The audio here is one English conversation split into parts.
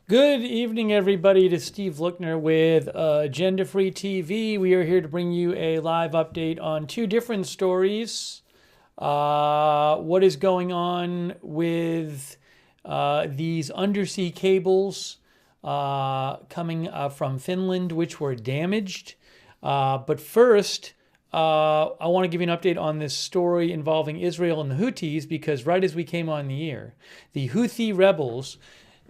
Good evening, everybody. It is Steve Lookner with Agenda Free TV. We are here to bring you a live update on two different stories. What is going on with these undersea cables coming from Finland, which were damaged. But first, I want to give you an update on this story involving Israel and the Houthis, because right as we came on the air, the Houthi rebels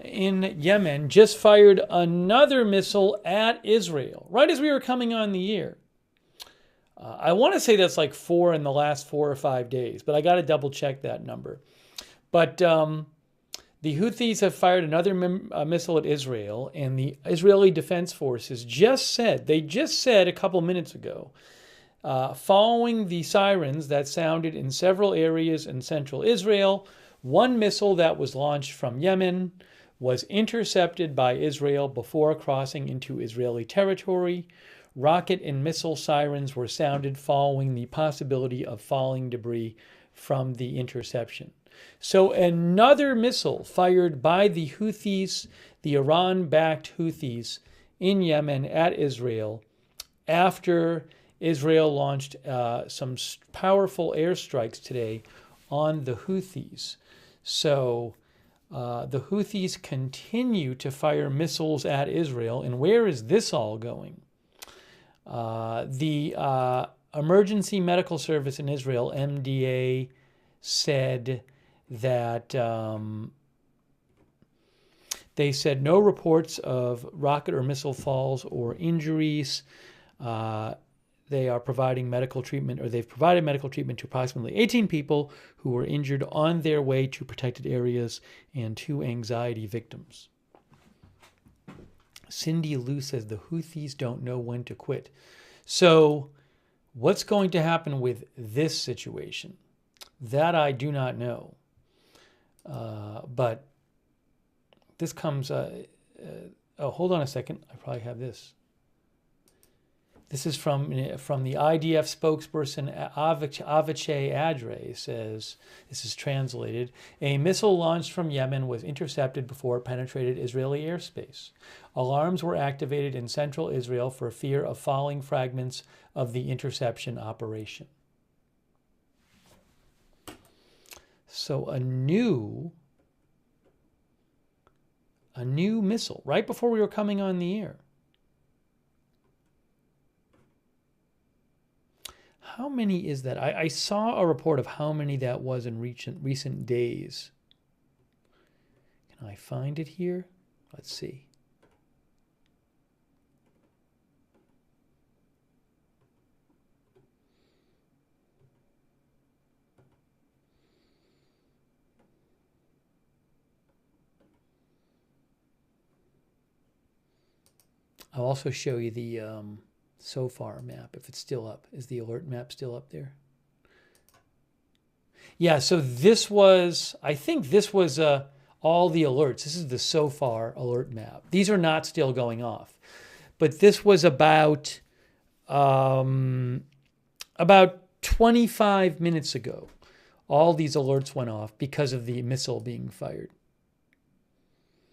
in Yemen just fired another missile at Israel, right as we were coming on the air. I want to say that's like 4 in the last 4 or 5 days, but I got to double check that number. But the Houthis have fired another missile at Israel, and the Israeli Defense Forces just said a couple minutes ago, following the sirens that sounded in several areas in central Israel, one missile that was launched from Yemen was intercepted by Israel before crossing into Israeli territory. Rocket and missile sirens were sounded following the possibility of falling debris from the interception. So another missile fired by the Houthis, the Iran-backed Houthis in Yemen at Israel, after Israel launched some powerful airstrikes today on the Houthis. So the Houthis continue to fire missiles at Israel. And where is this all going? The Emergency Medical Service in Israel, MDA, said that they said no reports of rocket or missile falls or injuries. They are providing medical treatment, or they've provided medical treatment to approximately 18 people who were injured on their way to protected areas and 2 anxiety victims. Cindy Lou says the Houthis don't know when to quit. So what's going to happen with this situation? That I do not know. But this comes... oh, hold on a second. I probably have this. This is from the IDF spokesperson Avichai Adre. Says, this is translated, a missile launched from Yemen was intercepted before it penetrated Israeli airspace. Alarms were activated in central Israel for fear of falling fragments of the interception operation. So a new missile right before we were coming on the air. How many is that? I saw a report of how many that was in recent days. Can I find it here? Let's see. I'll also show you the so far map, if it's still up. Is the alert map still up there? Yeah, so this was, I think this was all the alerts. This is the so far alert map. These are not still going off. But this was about 25 minutes ago. All these alerts went off because of the missile being fired.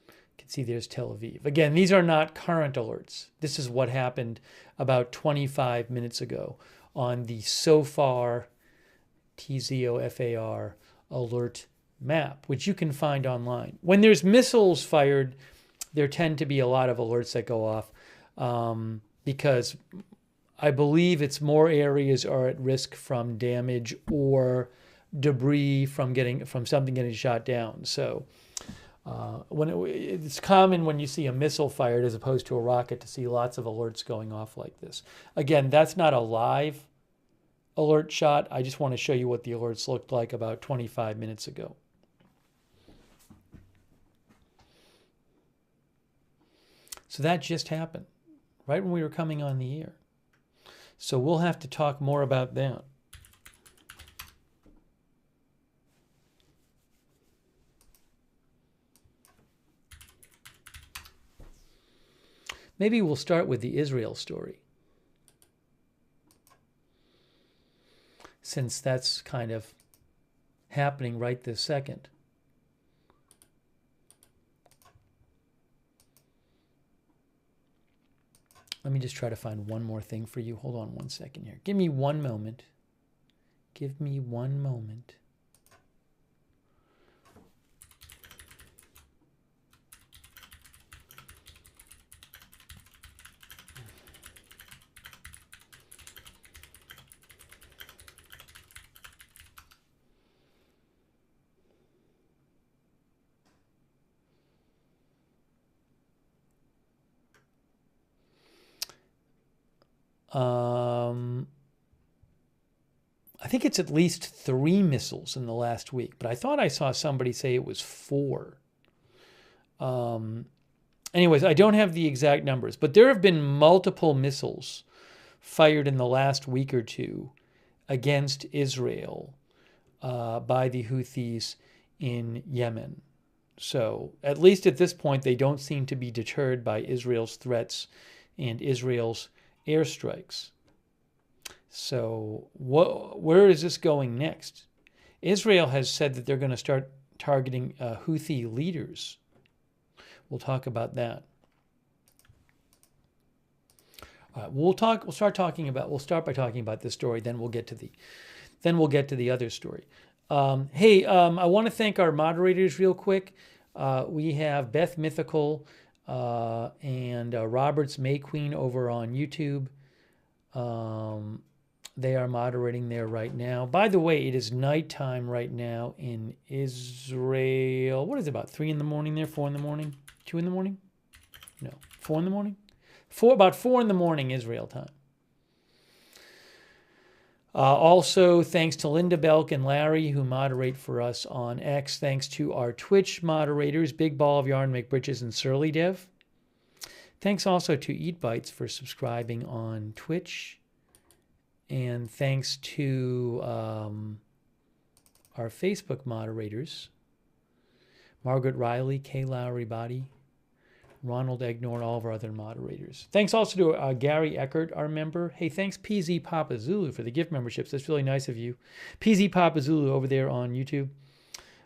You can see there's Tel Aviv. Again, these are not current alerts. This is what happened about 25 minutes ago on the so far TZOFAR alert map, which you can find online. When there's missiles fired, there tend to be a lot of alerts that go off because I believe it's more areas are at risk from damage or debris from something getting shot down. So it's common when you see a missile fired as opposed to a rocket to see lots of alerts going off like this. Again, that's not a live alert shot. I just want to show you what the alerts looked like about 25 minutes ago. So that just happened right when we were coming on the air. So we'll have to talk more about that. Maybe we'll start with the Israel story, since that's kind of happening right this second. Let me just try to find one more thing for you. Hold on one second here. Give me one moment. Give me one moment. I think it's at least 3 missiles in the last week, but I thought I saw somebody say it was 4. Anyways, I don't have the exact numbers, but there have been multiple missiles fired in the last week or two against Israel by the Houthis in Yemen. So at least at this point, they don't seem to be deterred by Israel's threats and Israel's airstrikes. So where is this going next? Israel has said that they're going to start targeting Houthi leaders. We'll talk about that. We'll start by talking about this story. Then we'll get to the other story. Hey, I want to thank our moderators real quick. We have Beth Mythical and Roberts May Queen over on YouTube. They are moderating there right now. By the way, it is nighttime right now in Israel. What is it, about 3 in the morning there? 4 in the morning? 2 in the morning? No, 4 in the morning? About 4 in the morning Israel time. Also, thanks to Linda Belk and Larry, who moderate for us on X. Thanks to our Twitch moderators, Big Ball of Yarn, McBritches, and Surly Dev. Thanks also to Eat Bites for subscribing on Twitch. And thanks to our Facebook moderators, Margaret Riley, Kay Lowry Body, Ronald Egnor, all of our other moderators. Thanks also to Gary Eckert, our member. Hey, thanks PZ Papa Zulu for the gift memberships. That's really nice of you. PZ Papa Zulu over there on YouTube.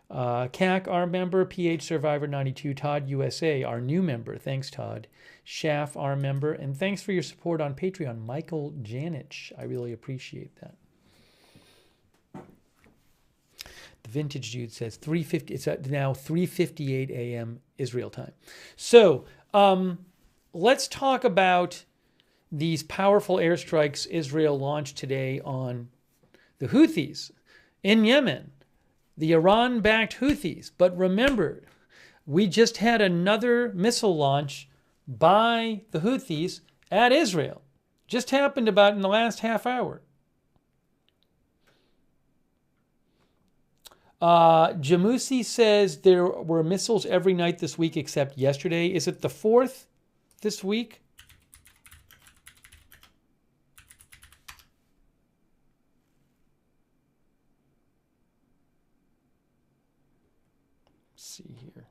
CAC, our member. PH Survivor 92. Todd USA, our new member. Thanks, Todd. Schaff, our member. And thanks for your support on Patreon, Michael Janich. I really appreciate that. The Vintage Dude says 3:50. It's now 3:58 a.m. Israel time. So let's talk about these powerful airstrikes Israel launched today on the Houthis in Yemen, the Iran-backed Houthis. But remember, we just had another missile launch by the Houthis at Israel. Just happened about in the last half hour. Jamusi says there were missiles every night this week except yesterday. Is it the 4th this week? Let's see here.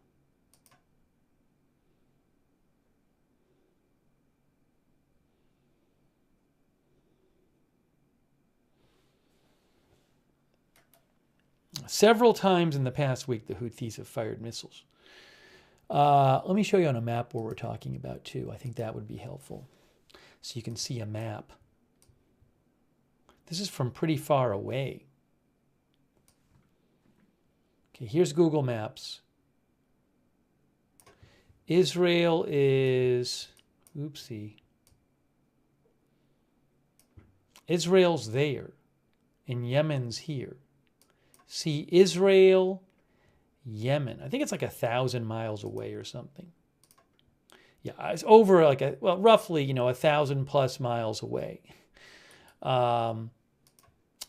Several times in the past week, the Houthis have fired missiles. Let me show you on a map where we're talking about, too. I think that would be helpful. So you can see a map. This is from pretty far away. Okay, here's Google Maps. Israel is, oopsie. Israel's there, and Yemen's here. See, Israel, Yemen. I think it's like 1,000 miles away or something. Yeah, it's over like roughly, 1,000 plus miles away.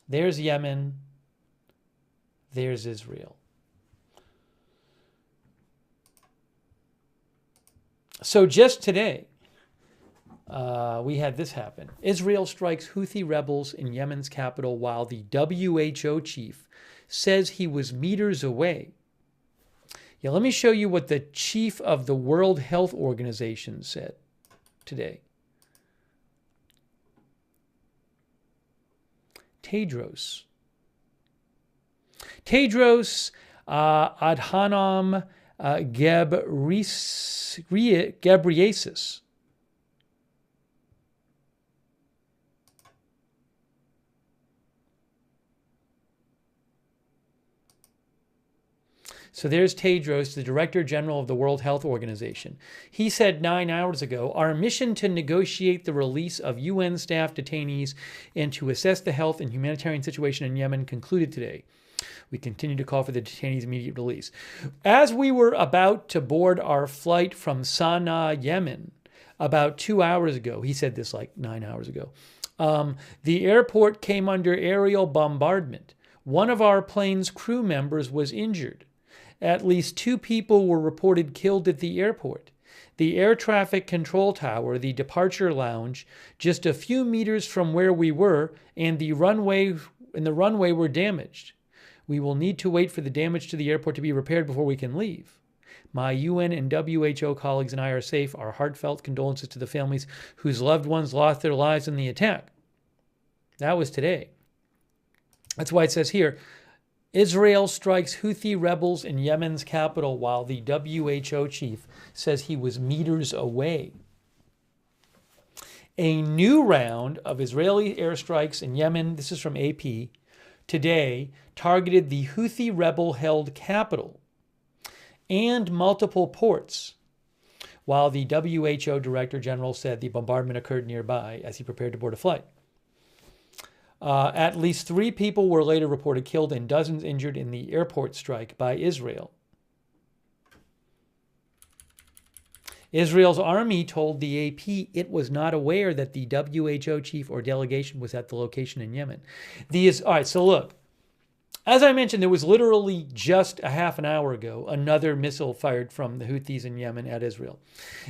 There's Yemen. There's Israel. So just today, we had this happen. Israel strikes Houthi rebels in Yemen's capital while the WHO chief says he was meters away. Yeah, let me show you what the chief of the World Health Organization said today. Tedros Adhanom Ghebreyesus. So there's Tedros, the Director General of the World Health Organization. He said 9 hours ago, our mission to negotiate the release of UN staff detainees and to assess the health and humanitarian situation in Yemen concluded today. We continue to call for the detainees' immediate release. As we were about to board our flight from Sana'a, Yemen, about 2 hours ago, he said this like 9 hours ago, the airport came under aerial bombardment. One of our plane's crew members was injured. At least 2 people were reported killed at the airport. The air traffic control tower, the departure lounge, just a few meters from where we were, and the runway were damaged. We will need to wait for the damage to the airport to be repaired before we can leave. My UN and WHO colleagues and I are safe. Our heartfelt condolences to the families whose loved ones lost their lives in the attack. That was today. That's why it says here, Israel strikes Houthi rebels in Yemen's capital while the WHO chief says he was meters away. A new round of Israeli airstrikes in Yemen, this is from AP, today targeted the Houthi rebel-held capital and multiple ports, while the WHO Director General said the bombardment occurred nearby as he prepared to board a flight. At least 3 people were later reported killed and dozens injured in the airport strike by Israel. Israel's army told the AP it was not aware that the WHO chief or delegation was at the location in Yemen. All right, so look. As I mentioned, there was literally just a half an hour ago another missile fired from the Houthis in Yemen at Israel.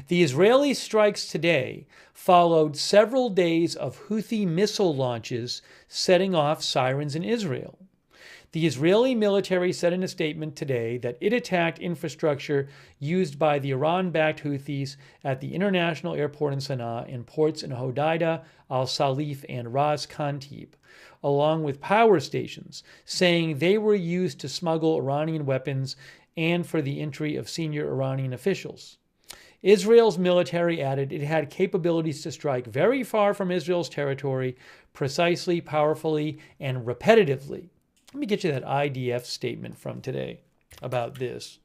The Israeli strikes today followed several days of Houthi missile launches setting off sirens in Israel. The Israeli military said in a statement today that it attacked infrastructure used by the Iran-backed Houthis at the international airport in Sana'a and ports in Hodeidah, Al-Salif, and Ras Kantib, along with power stations, saying they were used to smuggle Iranian weapons and for the entry of senior Iranian officials. Israel's military added it had capabilities to strike very far from Israel's territory, precisely, powerfully, and repetitively. Let me get you that IDF statement from today about this.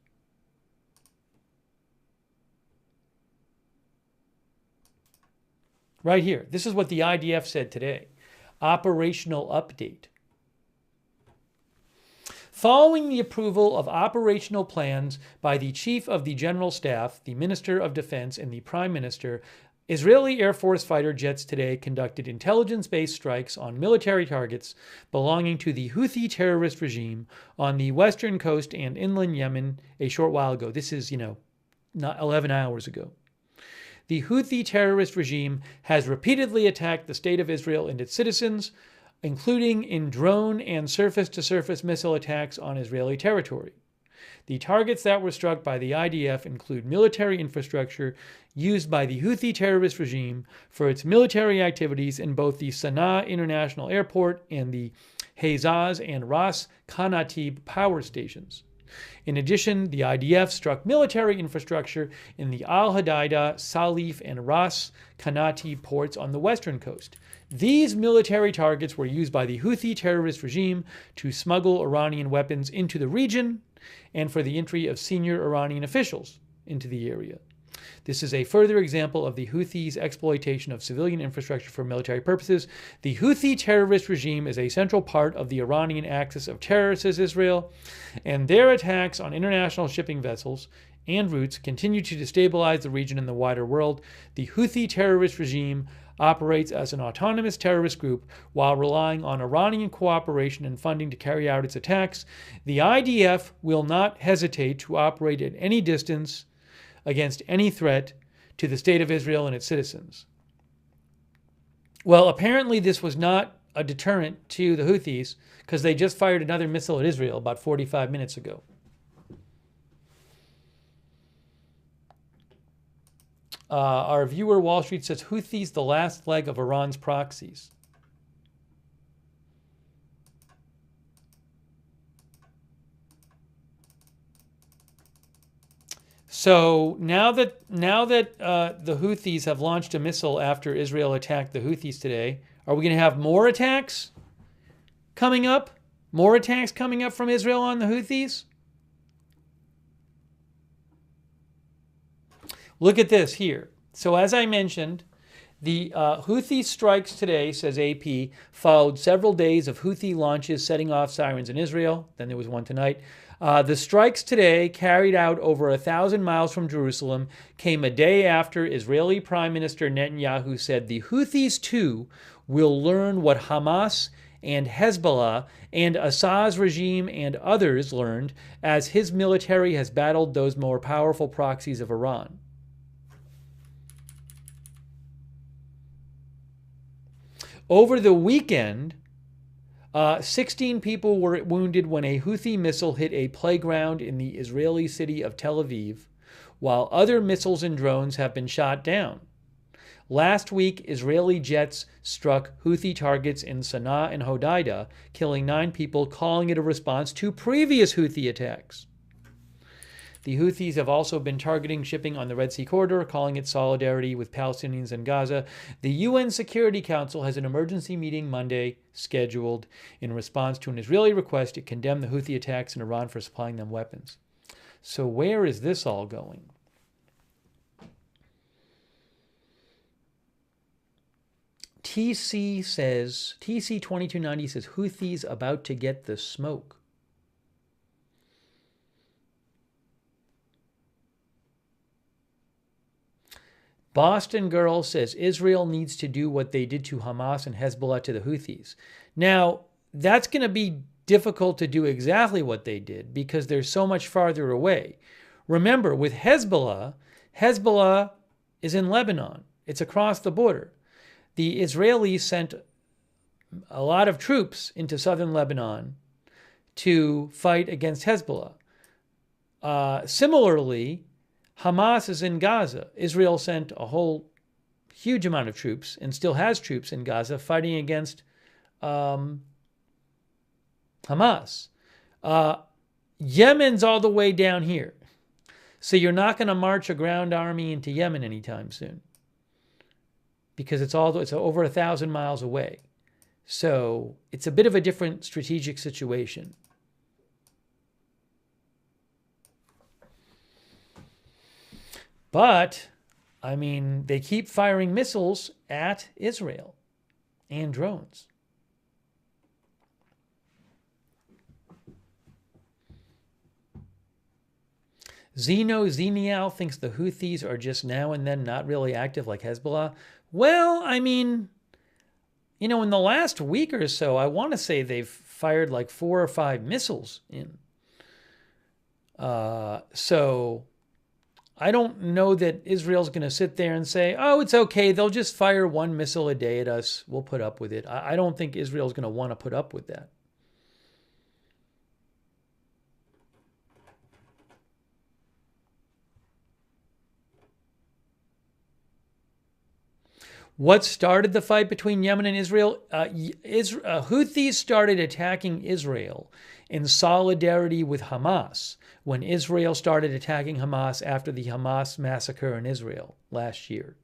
Right here. This is what the IDF said today. Operational update. Following the approval of operational plans by the Chief of the General Staff, the Minister of Defense, and the Prime Minister, Israeli Air Force fighter jets today conducted intelligence-based strikes on military targets belonging to the Houthi terrorist regime on the western coast and inland Yemen a short while ago. This is, not 11 hours ago. The Houthi terrorist regime has repeatedly attacked the state of Israel and its citizens, including in drone and surface-to-surface missile attacks on Israeli territory. The targets that were struck by the IDF include military infrastructure used by the Houthi terrorist regime for its military activities in both the Sana'a International Airport and the Hezaz and Ras Khanatib power stations. In addition, the IDF struck military infrastructure in the Al-Hodeidah, Salif, and Ras Khanatib ports on the western coast. These military targets were used by the Houthi terrorist regime to smuggle Iranian weapons into the region and for the entry of senior Iranian officials into the area. This is a further example of the Houthis' exploitation of civilian infrastructure for military purposes. The Houthi terrorist regime is a central part of the Iranian axis of terror, says Israel, and their attacks on international shipping vessels and routes continue to destabilize the region and the wider world. The Houthi terrorist regime operates as an autonomous terrorist group while relying on Iranian cooperation and funding to carry out its attacks. The IDF will not hesitate to operate at any distance against any threat to the state of Israel and its citizens. Well, apparently this was not a deterrent to the Houthis because they just fired another missile at Israel about 45 minutes ago. Our viewer, Wall Street, says Houthis, the last leg of Iran's proxies. So now that the Houthis have launched a missile after Israel attacked the Houthis today, are we going to have more attacks coming up? More attacks coming up from Israel on the Houthis? Look at this here. So as I mentioned, the Houthi strikes today, says AP, followed several days of Houthi launches setting off sirens in Israel. Then there was one tonight. The strikes today, carried out over 1,000 miles from Jerusalem, came a day after Israeli Prime Minister Netanyahu said the Houthis too will learn what Hamas and Hezbollah and Assad's regime and others learned as his military has battled those more powerful proxies of Iran. Over the weekend, 16 people were wounded when a Houthi missile hit a playground in the Israeli city of Tel Aviv, while other missiles and drones have been shot down. Last week, Israeli jets struck Houthi targets in Sana'a and Hodeidah, killing 9 people, calling it a response to previous Houthi attacks. The Houthis have also been targeting shipping on the Red Sea corridor, calling it solidarity with Palestinians in Gaza. The UN Security Council has an emergency meeting Monday scheduled in response to an Israeli request to condemn the Houthi attacks in Iran for supplying them weapons. So where is this all going? TC2290 says Houthis about to get the smoke. Boston Girl says Israel needs to do what they did to Hamas and Hezbollah to the Houthis. Now, that's going to be difficult to do exactly what they did because they're so much farther away. Remember, with Hezbollah, Hezbollah is in Lebanon. It's across the border. The Israelis sent a lot of troops into southern Lebanon to fight against Hezbollah. Similarly, Hamas is in Gaza. Israel sent a whole huge amount of troops and still has troops in Gaza fighting against Hamas. Yemen's all the way down here. So you're not going to march a ground army into Yemen anytime soon because it's over 1,000 miles away. So it's a bit of a different strategic situation. But, I mean, they keep firing missiles at Israel and drones. Zenial thinks the Houthis are just now and then not really active like Hezbollah. Well, I mean, in the last week or so, I want to say they've fired like 4 or 5 missiles in. So I don't know that Israel's going to sit there and say, oh, it's okay. They'll just fire 1 missile a day at us. We'll put up with it. I don't think Israel's going to want to put up with that. What started the fight between Yemen and Israel? Houthis started attacking Israel in solidarity with Hamas when Israel started attacking Hamas after the Hamas massacre in Israel last year.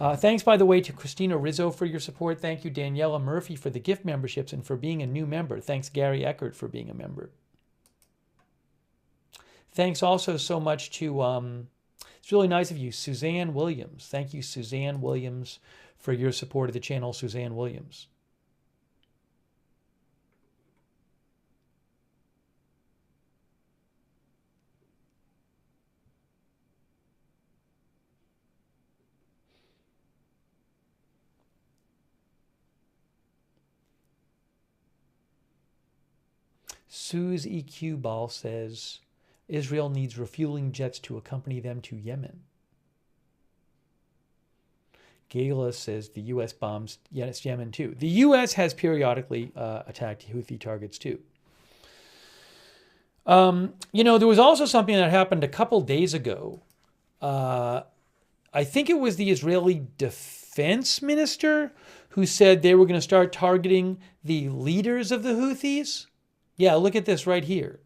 Thanks, by the way, to Christina Rizzo for your support. Thank you, Daniela Murphy, for the gift memberships and for being a new member. Thanks, Gary Eckert, for being a member. Thanks also so much to, it's really nice of you, Suzanne Williams. Thank you, Suzanne Williams, for your support of the channel, Suzanne Williams. Sue's EQ Ball says Israel needs refueling jets to accompany them to Yemen. Gala says the U.S. bombs Yemen too. The U.S. has periodically attacked Houthi targets too. There was also something that happened a couple days ago. I think it was the Israeli defense minister who said they were going to start targeting the leaders of the Houthis. Yeah, look at this right here.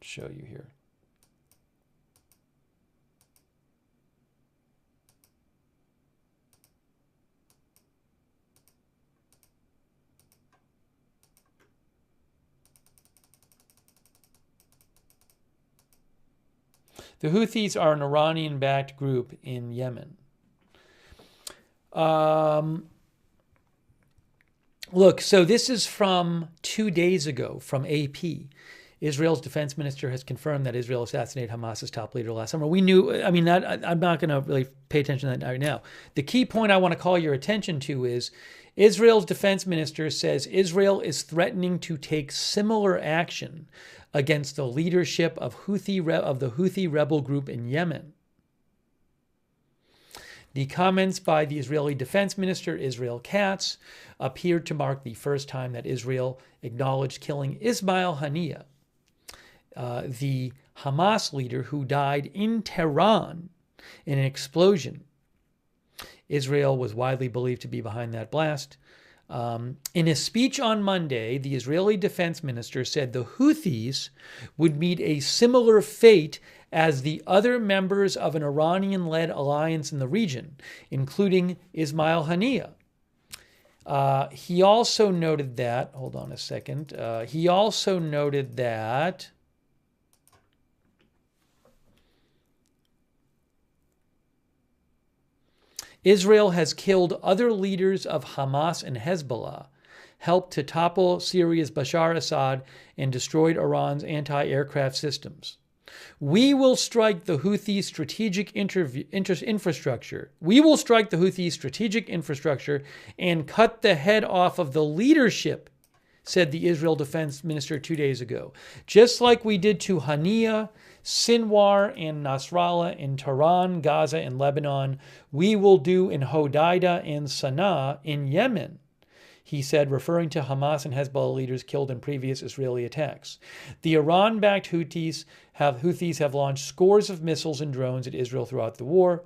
Show you here. The Houthis are an Iranian-backed group in Yemen. Look, so this is from 2 days ago from AP. Israel's defense minister has confirmed that Israel assassinated Hamas's top leader last summer. We knew, I mean, I'm not going to really pay attention to that right now. The key point I want to call your attention to is Israel's defense minister says Israel is threatening to take similar action against the leadership of the Houthi rebel group in Yemen. The comments by the Israeli defense minister, Israel Katz, appeared to mark the first time that Israel acknowledged killing Ismail Haniyeh, the Hamas leader who died in Tehran in an explosion. Israel was widely believed to be behind that blast. In a speech on Monday, the Israeli defense minister said the Houthis would meet a similar fate as the other members of an Iranian-led alliance in the region, including Ismail Haniyeh. He also noted that, hold on a second, he also noted that Israel has killed other leaders of Hamas and Hezbollah, helped to topple Syria's Bashar Assad, and destroyed Iran's anti-aircraft systems. We will strike the Houthi strategic infrastructure. We will strike the Houthi strategic infrastructure and cut the head off of the leadership, said the Israel defense minister 2 days ago. Just like we did to Haniyeh, Sinwar, and Nasrallah in Tehran, Gaza, and Lebanon, we will do in Hodeidah and Sana'a in Yemen, he said, referring to Hamas and Hezbollah leaders killed in previous Israeli attacks. The Iran-backed Houthis have launched scores of missiles and drones at Israel throughout the war,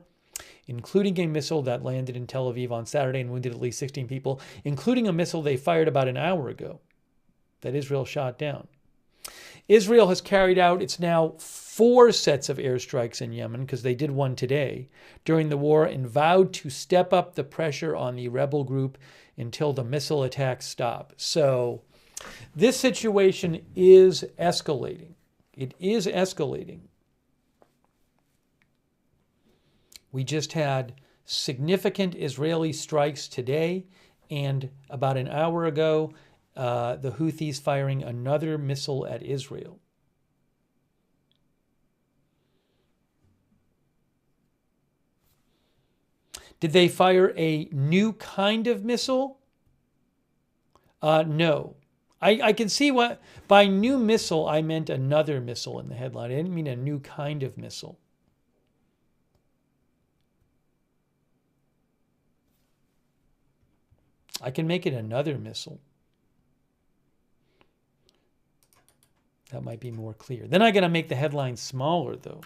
including a missile that landed in Tel Aviv on Saturday and wounded at least 16 people, including a missile they fired about an hour ago that Israel shot down. Israel has carried out its now 4 sets of airstrikes in Yemen, because they did one today, during the war, and vowed to step up the pressure on the rebel group until the missile attacks stop. So this situation is escalating. It is escalating. We just had significant Israeli strikes today, and about an hour ago, the Houthis firing another missile at Israel. Did they fire a new kind of missile? No. I can see what, by new missile, I meant another missile in the headline. I didn't mean a new kind of missile. I can make it another missile. That might be more clear. Then I got to make the headline smaller, though.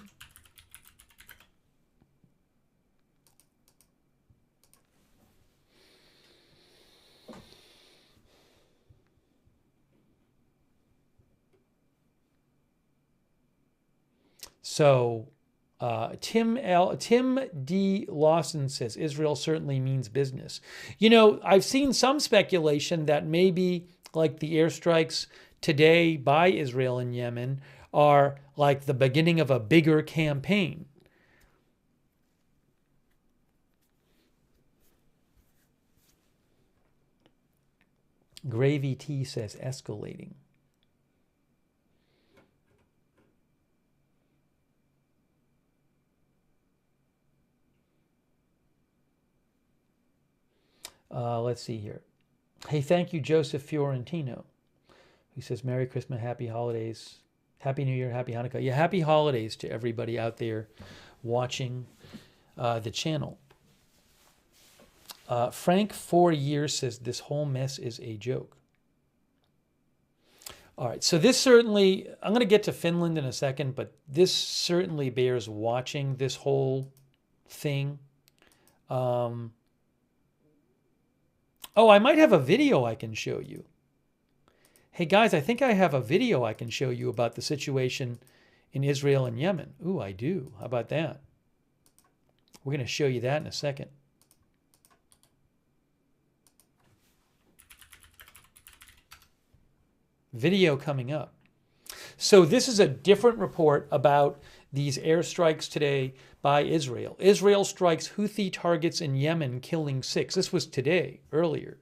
So Tim D. Lawson says Israel certainly means business. You know, I've seen some speculation that maybe like the airstrikes today by Israel in Yemen are like the beginning of a bigger campaign. Gravy T says escalating. Let's see here. Hey, thank you, Joseph Fiorentino, who says, Merry Christmas, Happy Holidays, Happy New Year, Happy Hanukkah. Yeah, Happy Holidays to everybody out there watching the channel. Frank, 4 years, says, this whole mess is a joke. All right, so this certainly, I'm going to get to Finland in a second, but this certainly bears watching, this whole thing. Oh, I might have a video I can show you. Hey guys, I think I have a video I can show you about the situation in Israel and Yemen. Ooh, I do. How about that? We're going to show you that in a second. Video coming up. So this is a different report about these airstrikes today by Israel. Israel strikes Houthi targets in Yemen, killing 6. This was today, earlier.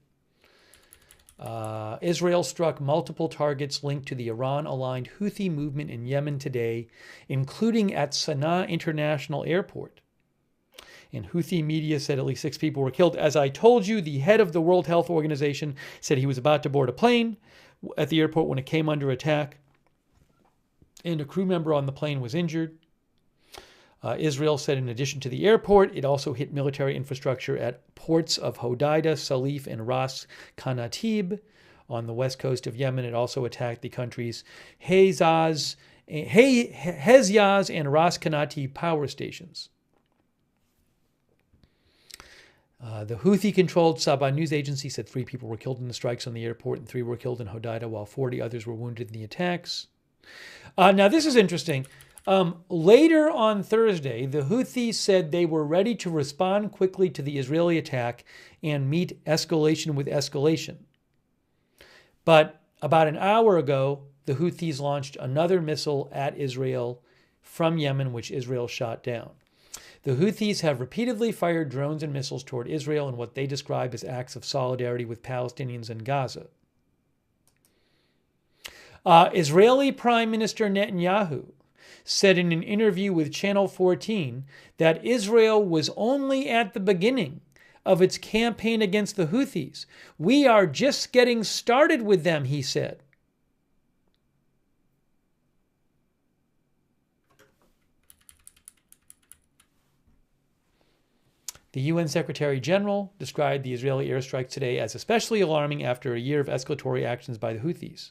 Israel struck multiple targets linked to the Iran-aligned Houthi movement in Yemen today, including at Sana'a International Airport. And Houthi media said at least 6 people were killed. As I told you, the head of the World Health Organization said he was about to board a plane at the airport when it came under attack, and a crew member on the plane was injured. Israel said in addition to the airport, it also hit military infrastructure at ports of Hodeidah, Salif, and Ras Kanatib on the west coast of Yemen. It also attacked the country's Hezyaz and Ras Kanatib power stations. The Houthi-controlled Sabah news agency said 3 people were killed in the strikes on the airport and 3 were killed in Hodeidah, while 40 others were wounded in the attacks. Now, this is interesting. Later on Thursday, the Houthis said they were ready to respond quickly to the Israeli attack and meet escalation with escalation. But about an hour ago, the Houthis launched another missile at Israel from Yemen, which Israel shot down. The Houthis have repeatedly fired drones and missiles toward Israel in what they describe as acts of solidarity with Palestinians in Gaza. Israeli Prime Minister Netanyahu said in an interview with Channel 14 that Israel was only at the beginning of its campaign against the Houthis. We are just getting started with them, he said. The UN Secretary General described the Israeli airstrikes today as especially alarming after a year of escalatory actions by the Houthis.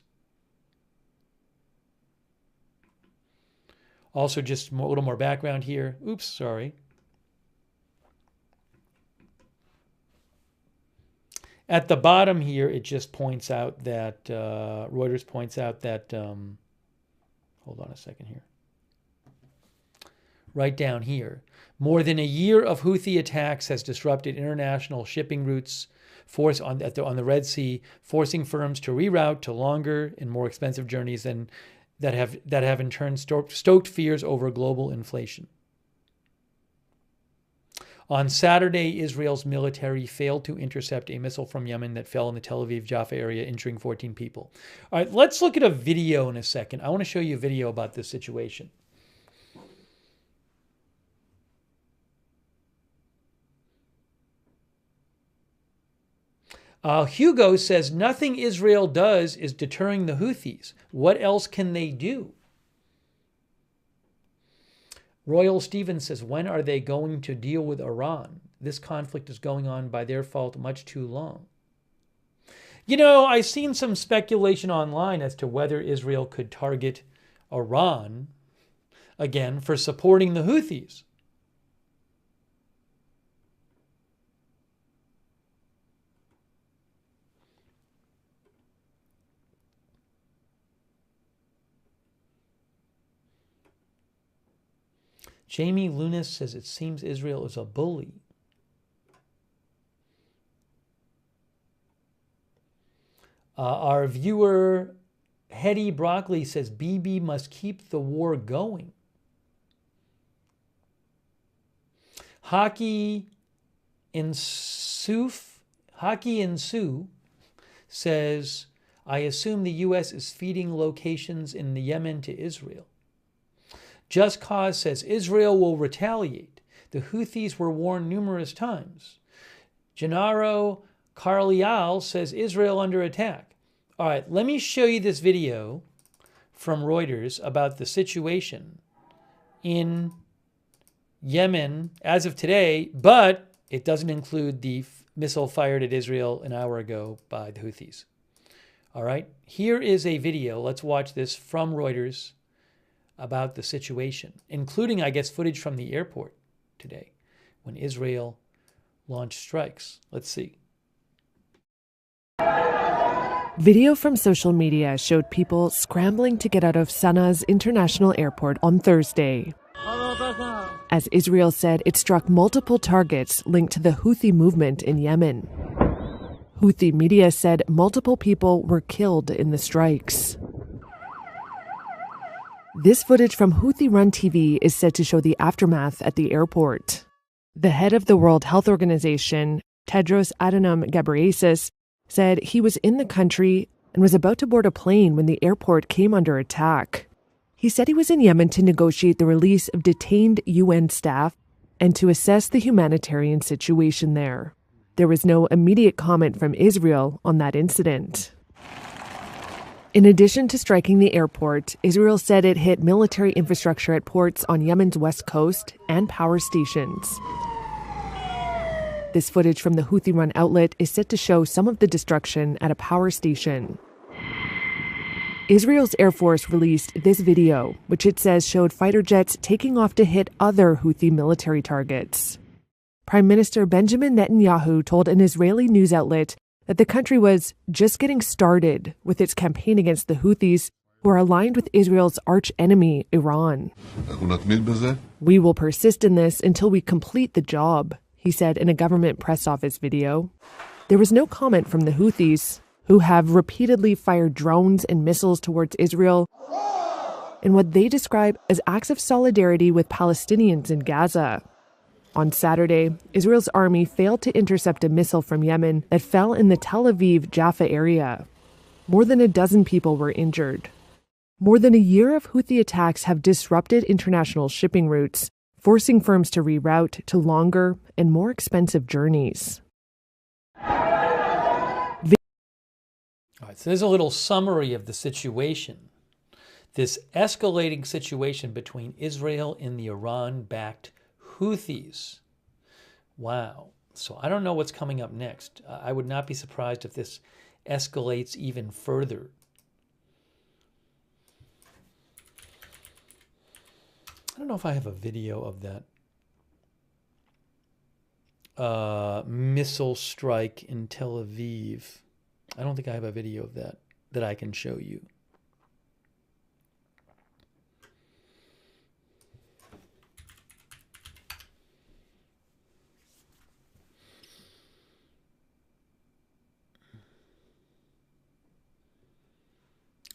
Also, just a little more background here. Oops, sorry. At the bottom here, it just points out that, Reuters points out that, hold on a second here. Right down here. More than a year of Houthi attacks has disrupted international shipping routes on the Red Sea, forcing firms to reroute to longer and more expensive journeys that have in turn stoked fears over global inflation. On Saturday, Israel's military failed to intercept a missile from Yemen that fell in the Tel Aviv-Jaffa area, injuring 14 people. All right, let's look at a video in a second. I want to show you a video about this situation. Hugo says, nothing Israel does is deterring the Houthis. What else can they do? Royal Stevens says, when are they going to deal with Iran? This conflict is going on by their fault much too long. You know, I've seen some speculation online as to whether Israel could target Iran, again, for supporting the Houthis. Jamie Lunis says it seems Israel is a bully. Our viewer, Hetty Broccoli, says Bibi must keep the war going. Hockey in Sioux says, I assume the U.S. is feeding locations in the Yemen to Israel. Just Cause says Israel will retaliate. The Houthis were warned numerous times. Gennaro Carlial says Israel under attack. All right, let me show you this video from Reuters about the situation in Yemen as of today, but it doesn't include the missile fired at Israel an hour ago by the Houthis. All right, here is a video. Let's watch this from Reuters about the situation, including, I guess, footage from the airport today when Israel launched strikes. Let's see. Video from social media showed people scrambling to get out of Sana'a's international airport on Thursday, as Israel said it struck multiple targets linked to the Houthi movement in Yemen. Houthi media said multiple people were killed in the strikes. This footage from Houthi-run TV is said to show the aftermath at the airport. The head of the World Health Organization, Tedros Adhanom Ghebreyesus, said he was in the country and was about to board a plane when the airport came under attack. He said he was in Yemen to negotiate the release of detained UN staff and to assess the humanitarian situation there. There was no immediate comment from Israel on that incident. In addition to striking the airport, Israel said it hit military infrastructure at ports on Yemen's west coast and power stations. This footage from the Houthi-run outlet is set to show some of the destruction at a power station. Israel's Air Force released this video, which it says showed fighter jets taking off to hit other Houthi military targets. Prime Minister Benjamin Netanyahu told an Israeli news outlet that the country was just getting started with its campaign against the Houthis, who are aligned with Israel's arch-enemy, Iran. We will persist in this until we complete the job, he said in a government press office video. There was no comment from the Houthis, who have repeatedly fired drones and missiles towards Israel in what they describe as acts of solidarity with Palestinians in Gaza. On Saturday, Israel's army failed to intercept a missile from Yemen that fell in the Tel Aviv-Jaffa area. More than a dozen people were injured. More than a year of Houthi attacks have disrupted international shipping routes, forcing firms to reroute to longer and more expensive journeys. All right, so there's a little summary of the situation. This escalating situation between Israel and the Iran-backed Houthis. Wow. So I don't know what's coming up next. I would not be surprised if this escalates even further. I don't know if I have a video of that missile strike in Tel Aviv. I don't think I have a video of that I can show you.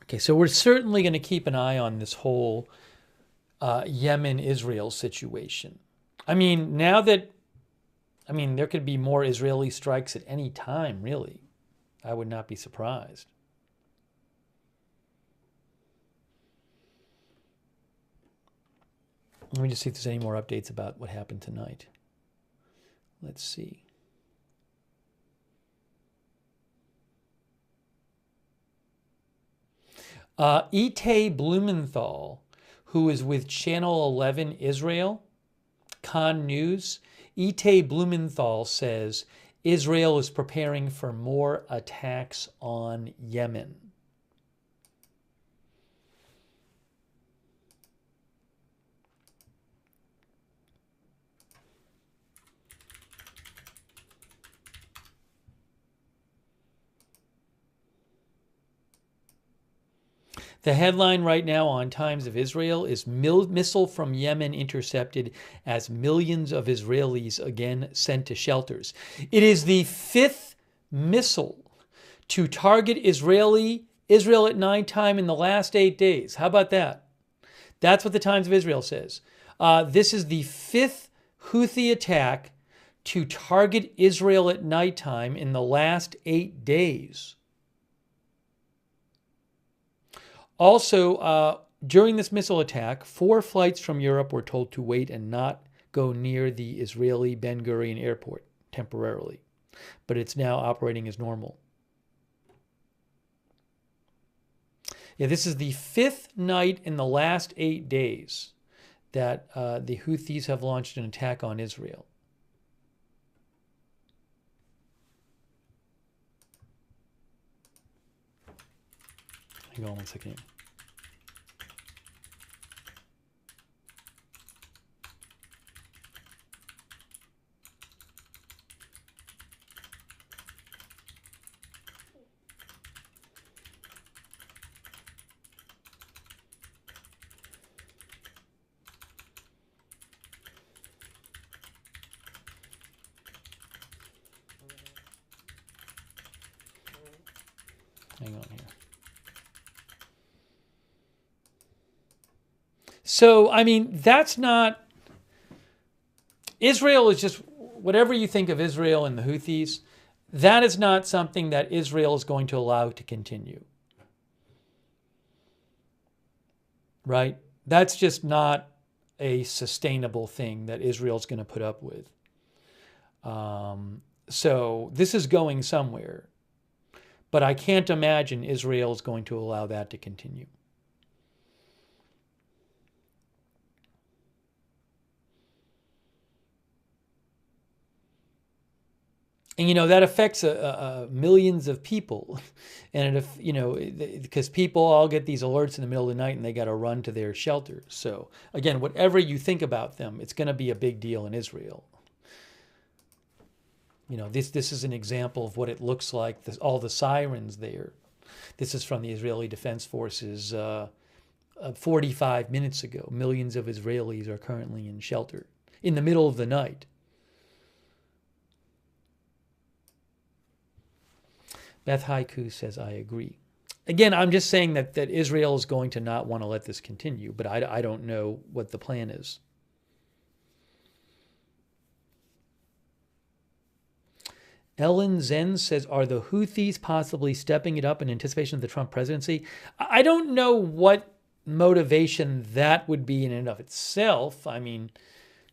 Okay, so we're certainly going to keep an eye on this whole Yemen-Israel situation. I mean, there could be more Israeli strikes at any time, really. I would not be surprised. Let me just see if there's any more updates about what happened tonight. Let's see. Itay Blumenthal, who is with Channel 11 Israel, Khan News, Itay Blumenthal says Israel is preparing for more attacks on Yemen. The headline right now on Times of Israel is missile from Yemen intercepted as millions of Israelis again sent to shelters. It is the fifth missile to target Israel at nighttime in the last 8 days. How about that? That's what the Times of Israel says. This is the fifth Houthi attack to target Israel at nighttime in the last 8 days. Also, during this missile attack, 4 flights from Europe were told to wait and not go near the Israeli Ben Gurion airport temporarily. But it's now operating as normal. Yeah, this is the 5th night in the last 8 days that the Houthis have launched an attack on Israel. Hang on one second. Hang on here. So, I mean, that's not, Israel is just, whatever you think of Israel and the Houthis, that is not something that Israel is going to allow to continue. Right? That's just not a sustainable thing that Israel's going to put up with. So this is going somewhere. But I can't imagine Israel is going to allow that to continue. And, that affects millions of people. And, because people all get these alerts in the middle of the night and they got to run to their shelters. So, again, whatever you think about them, it's going to be a big deal in Israel. This is an example of what it looks like, all the sirens there. This is from the Israeli Defense Forces 45 minutes ago. Millions of Israelis are currently in shelter in the middle of the night. Beth Haiku says, I agree. Again, I'm just saying that Israel is going to not want to let this continue, but I don't know what the plan is. Ellen Zen says, are the Houthis possibly stepping it up in anticipation of the Trump presidency? I don't know what motivation that would be in and of itself. I mean,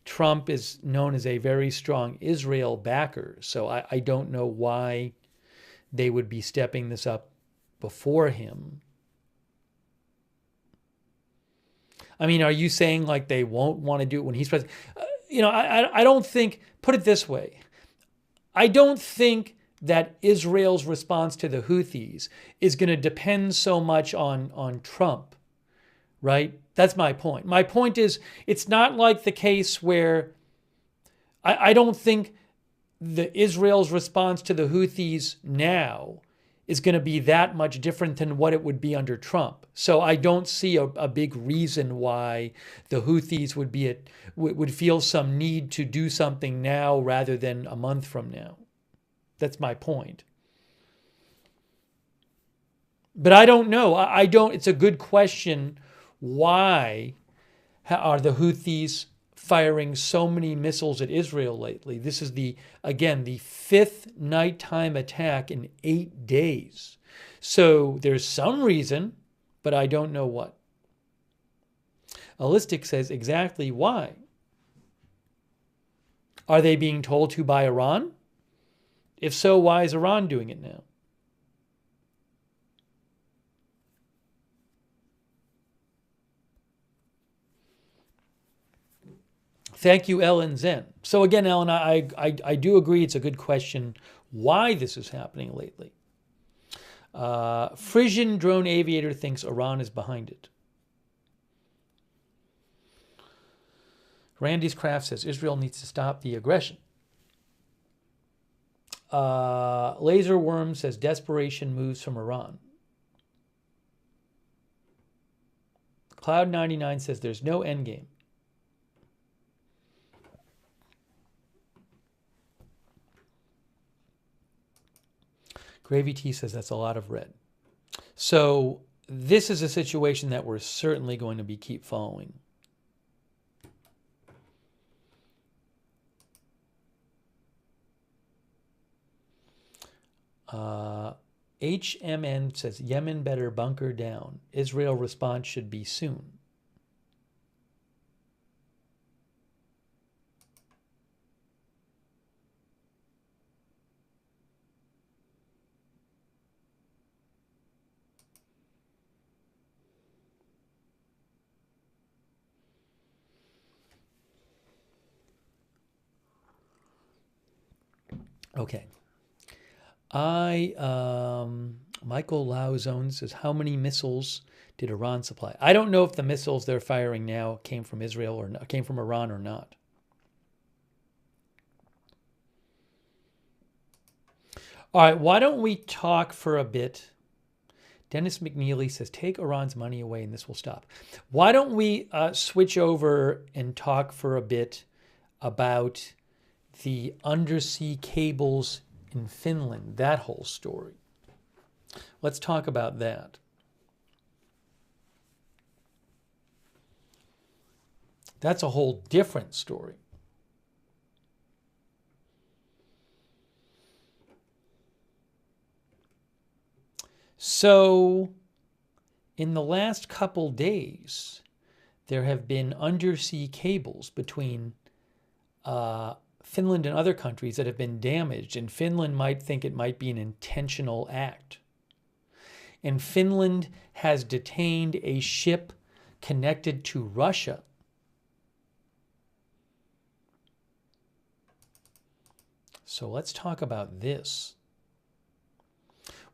Trump is known as a very strong Israel backer, so I don't know why they would be stepping this up before him. I mean, are you saying like they won't want to do it when he's president? I don't think, put it this way, I don't think that Israel's response to the Houthis is going to depend so much on Trump, right? That's my point. My point is, it's not like the case where I don't think Israel's response to the Houthis now is going to be that much different than what it would be under Trump. So I don't see a big reason why the Houthis would feel some need to do something now rather than a month from now. That's my point. But I don't know. It's a good question. Why are the Houthis firing so many missiles at Israel lately? This is the fifth nighttime attack in 8 days. So there's some reason, but I don't know what. Allistic says exactly why. Are they being told to by Iran? If so, why is Iran doing it now? Thank you, Ellen Zen. So again, Ellen, I do agree it's a good question why this is happening lately. Frisian drone aviator thinks Iran is behind it. Randy's Craft says Israel needs to stop the aggression. Laser Worm says desperation moves from Iran. Cloud99 says there's no endgame. Gravy Tea says that's a lot of red. So this is a situation that we're certainly going to keep following. HMN says Yemen better bunker down. Israel response should be soon. Okay. Michael Lauzone says, how many missiles did Iran supply? I don't know if the missiles they're firing now came from Israel or came from Iran or not. All right, why don't we talk for a bit? Dennis McNeely says, take Iran's money away and this will stop. Why don't we switch over and talk for a bit about the undersea cables in Finland, that whole story. Let's talk about that. That's a whole different story. So, in the last couple days, there have been undersea cables between Finland and other countries that have been damaged, and Finland might think it might be an intentional act. And Finland has detained a ship connected to Russia. So let's talk about this.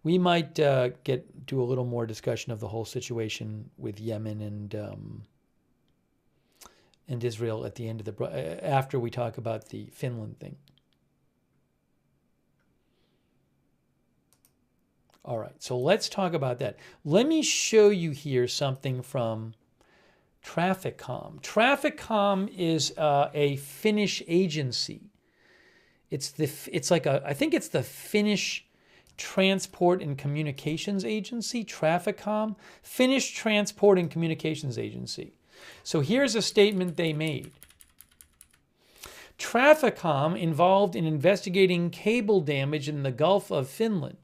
We might do a little more discussion of the whole situation with Yemen and Israel at the end of the after we talk about the Finland thing. All right, so let's talk about that. Let me show you here something from Traficom. Traficom is a Finnish agency. I think it's the Finnish Transport and Communications Agency, Traficom, Finnish Transport and Communications Agency. So here's a statement they made. Traficom involved in investigating cable damage in the Gulf of Finland.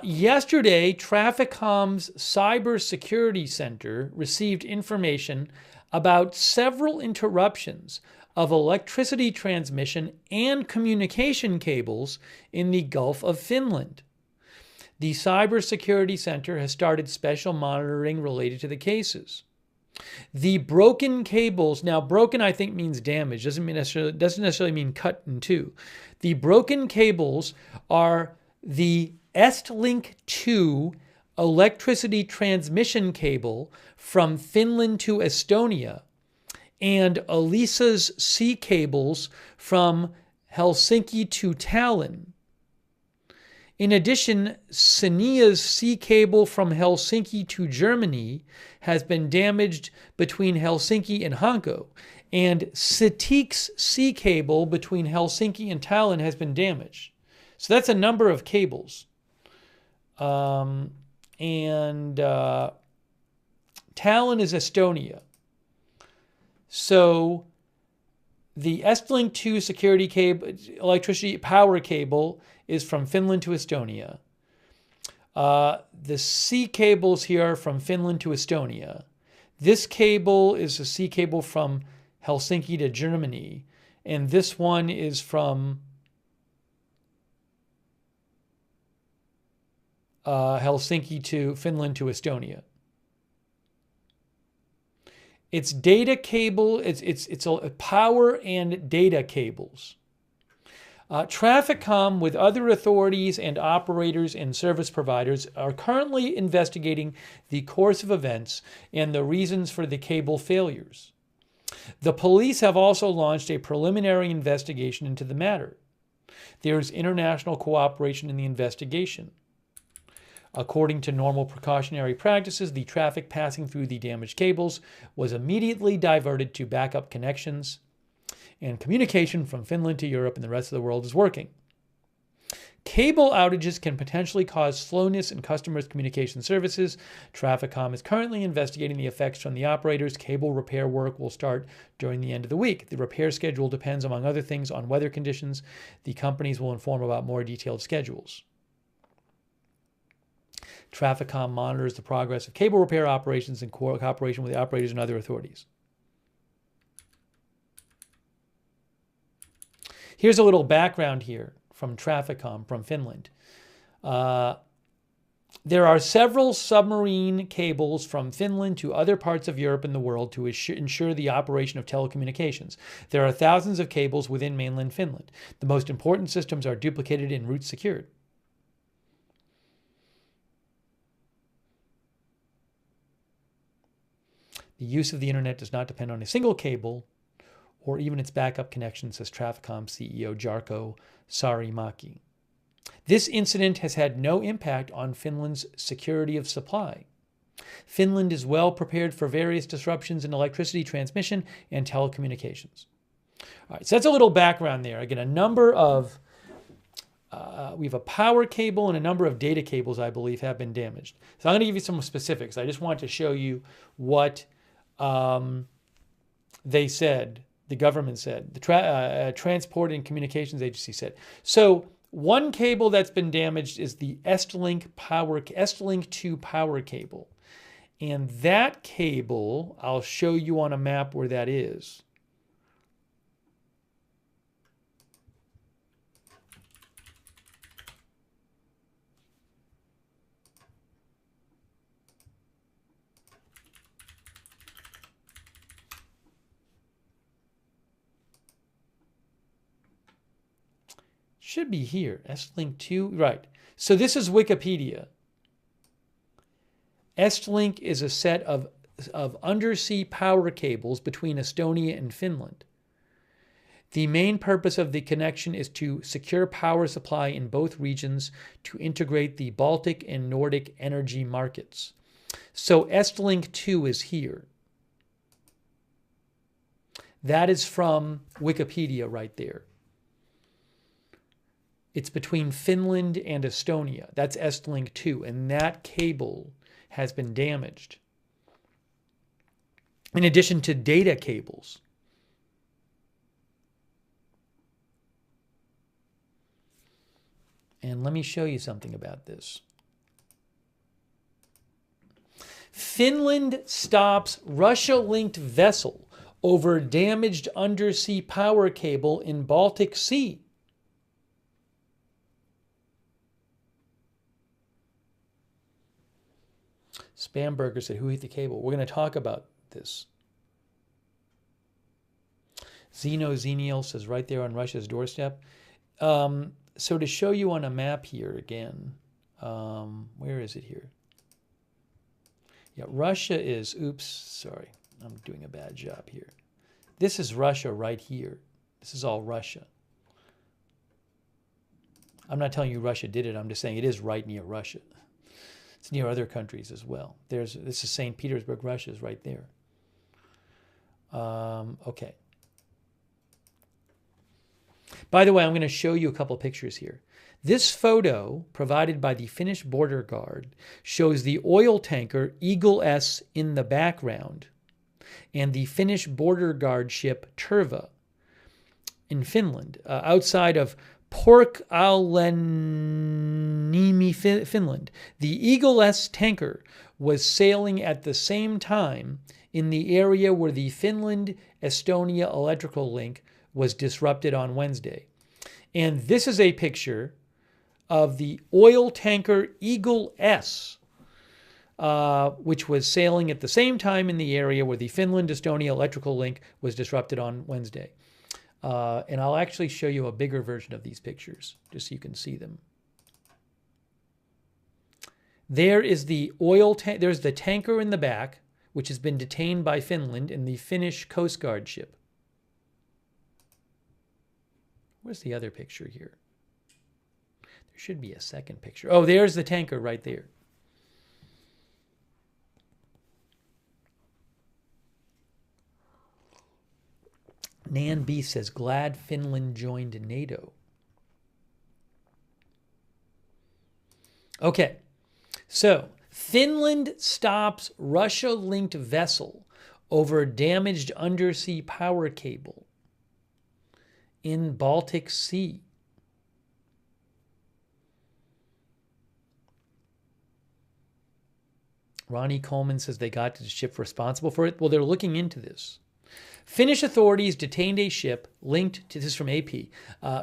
Yesterday, Traficom's Cybersecurity Center received information about several interruptions of electricity transmission and communication cables in the Gulf of Finland. The Cybersecurity Center has started special monitoring related to the cases. The broken cables, now broken I think means damaged, doesn't necessarily mean cut in two. The broken cables are the Estlink 2 electricity transmission cable from Finland to Estonia and Elisa's sea cables from Helsinki to Tallinn. In addition, Senia's sea cable from Helsinki to Germany has been damaged between Helsinki and Hanko, and Citic's sea cable between Helsinki and Tallinn has been damaged. So that's a number of cables. Tallinn is Estonia. So the Estlink 2 security cable, electricity power cable is from Finland to Estonia. The sea cables here are from Finland to Estonia. This cable is a sea cable from Helsinki to Germany. And this one is from Helsinki to Finland to Estonia. It's data cable, it's a power and data cables. Traficom, with other authorities and operators and service providers, are currently investigating the course of events and the reasons for the cable failures. The police have also launched a preliminary investigation into the matter. There is international cooperation in the investigation. According to normal precautionary practices, the traffic passing through the damaged cables was immediately diverted to backup connections, and communication from Finland to Europe and the rest of the world is working. Cable outages can potentially cause slowness in customers' communication services. Traficom is currently investigating the effects from the operators. Cable repair work will start during the end of the week. The repair schedule depends, among other things, on weather conditions. The companies will inform about more detailed schedules. Traficom monitors the progress of cable repair operations in cooperation with the operators and other authorities. Here's a little background here from Traficom from Finland. There are several submarine cables from Finland to other parts of Europe and the world to ensure the operation of telecommunications. There are thousands of cables within mainland Finland. The most important systems are duplicated and routes secured. The use of the internet does not depend on a single cable or even its backup connection, says Traficom CEO Jarkko Sarimäki. This incident has had no impact on Finland's security of supply. Finland is well prepared for various disruptions in electricity transmission and telecommunications. All right, so that's a little background there. Again, a number of, we have a power cable and a number of data cables, I believe, have been damaged. So I'm going to give you some specifics. I just want to show you what They said, the government said, the Transport and Communications Agency said. So one cable that's been damaged is the Estlink 2 power cable. And that cable, I'll show you on a map where that is. Should be here. Estlink 2, right. So this is Wikipedia. Estlink is a set of undersea power cables between Estonia and Finland. The main purpose of the connection is to secure power supply in both regions to integrate the Baltic and Nordic energy markets. So Estlink 2 is here. That is from Wikipedia right there. It's between Finland and Estonia. That's Estlink 2, and that cable has been damaged. In addition to data cables. And let me show you something about this. Finland stops Russia-linked vessel over damaged undersea power cable in Baltic Sea. Spamberger said, who hit the cable? We're going to talk about this. Zeniel says, right there on Russia's doorstep. So to show you on a map here again, where is it here? Yeah, Russia is, oops, sorry, I'm doing a bad job here. This is Russia right here. This is all Russia. I'm not telling you Russia did it. I'm just saying it is right near Russia. It's near other countries as well. This is St. Petersburg, Russia is right there. Okay. By the way, I'm going to show you a couple pictures here. This photo, provided by the Finnish border guard, shows the oil tanker Eagle S in the background and the Finnish border guard ship Turva in Finland, outside of Porkkaupaniemi, Finland. The Eagle S tanker was sailing at the same time in the area where the Finland-Estonia electrical link was disrupted on Wednesday. And this is a picture of the oil tanker Eagle S, which was sailing at the same time in the area where the Finland-Estonia electrical link was disrupted on Wednesday. And I'll actually show you a bigger version of these pictures, just so you can see them. There is the there's the tanker in the back, which has been detained by Finland in the Finnish Coast Guard ship. Where's the other picture here? There should be a second picture. Oh, there's the tanker right there. Nan B says, glad Finland joined NATO. Okay, so Finland stops Russia-linked vessel over damaged undersea power cable in Baltic Sea. Ronnie Coleman says they got to the ship responsible for it. Well, they're looking into this. Finnish authorities detained a ship linked to, this is from AP,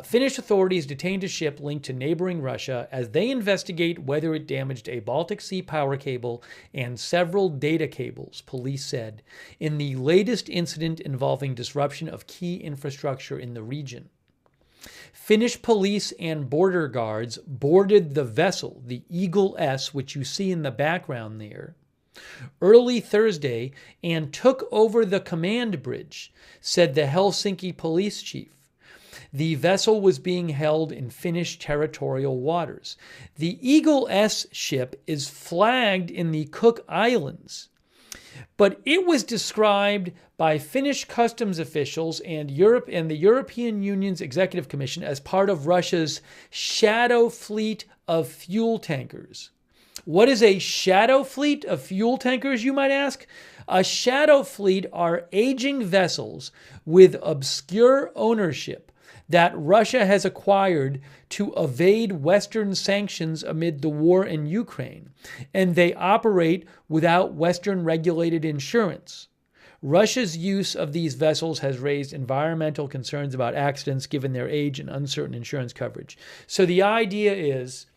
Finnish authorities detained a ship linked to neighboring Russia as they investigate whether it damaged a Baltic Sea power cable and several data cables, police said, in the latest incident involving disruption of key infrastructure in the region. Finnish police and border guards boarded the vessel, the Eagle S, which you see in the background there, early Thursday and took over the command bridge, said the Helsinki police chief. The vessel was being held in Finnish territorial waters. The Eagle S ship is flagged in the Cook Islands, but it was described by Finnish customs officials and Europe and the European Union's Executive Commission as part of Russia's shadow fleet of fuel tankers. What is a shadow fleet of fuel tankers, you might ask? A shadow fleet are aging vessels with obscure ownership that Russia has acquired to evade Western sanctions amid the war in Ukraine, and they operate without Western regulated insurance. Russia's use of these vessels has raised environmental concerns about accidents given their age and uncertain insurance coverage. So the idea is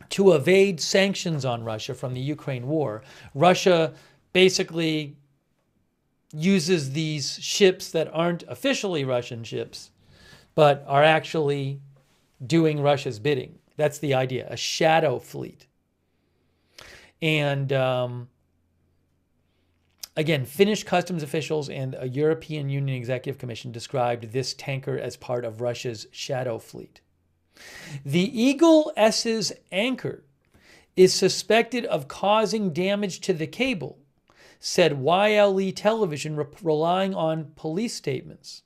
to evade sanctions on Russia from the Ukraine war. Russia basically uses these ships that aren't officially Russian ships, but are actually doing Russia's bidding. That's the idea, a shadow fleet. And again, Finnish customs officials and a European Union Executive Commission described this tanker as part of Russia's shadow fleet. The Eagle S's anchor is suspected of causing damage to the cable, said YLE television, relying on police statements.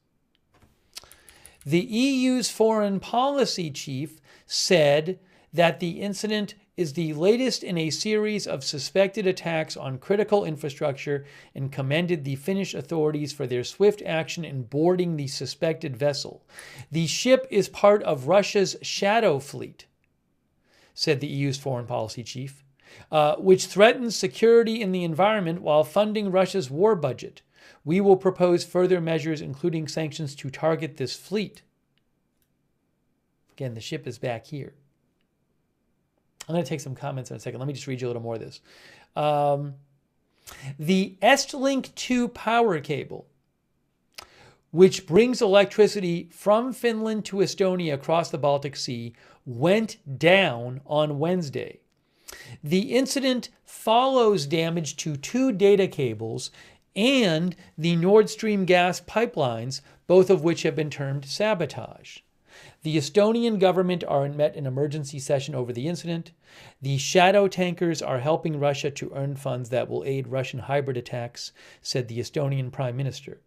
The EU's foreign policy chief said that the incident is the latest in a series of suspected attacks on critical infrastructure and commended the Finnish authorities for their swift action in boarding the suspected vessel. The ship is part of Russia's shadow fleet, said the EU's foreign policy chief, which threatens security in the environment while funding Russia's war budget. We will propose further measures, including sanctions, to target this fleet. Again, the ship is back here. I'm going to take some comments in a second. Let me just read you a little more of this. The Estlink 2 power cable, which brings electricity from Finland to Estonia across the Baltic Sea, went down on Wednesday. The incident follows damage to 2 data cables and the Nord Stream gas pipelines, both of which have been termed sabotage. The Estonian government met an emergency session over the incident. The shadow tankers are helping Russia to earn funds that will aid Russian hybrid attacks, said the Estonian Prime Minister.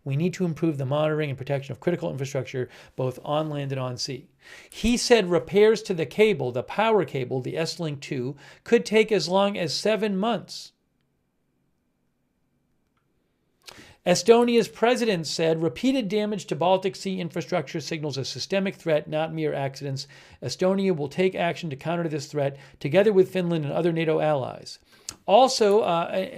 We need to improve the monitoring and protection of critical infrastructure, both on land and on sea. He said repairs to the cable, the power cable, the Estlink 2, could take as long as 7 months. Estonia's president said repeated damage to Baltic Sea infrastructure signals a systemic threat, not mere accidents. Estonia will take action to counter this threat together with Finland and other NATO allies. Also,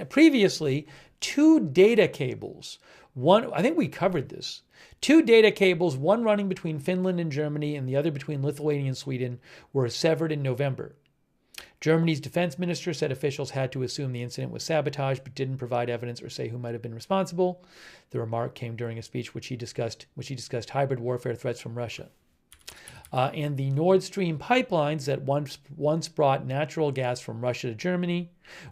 previously, 2 data cables, one, I think we covered this, 2 data cables, one running between Finland and Germany and the other between Lithuania and Sweden, were severed in November. Germany's defense minister said officials had to assume the incident was sabotage, but didn't provide evidence or say who might have been responsible. The remark came during a speech which he discussed hybrid warfare threats from Russia. And the Nord Stream pipelines that once brought natural gas from Russia to Germany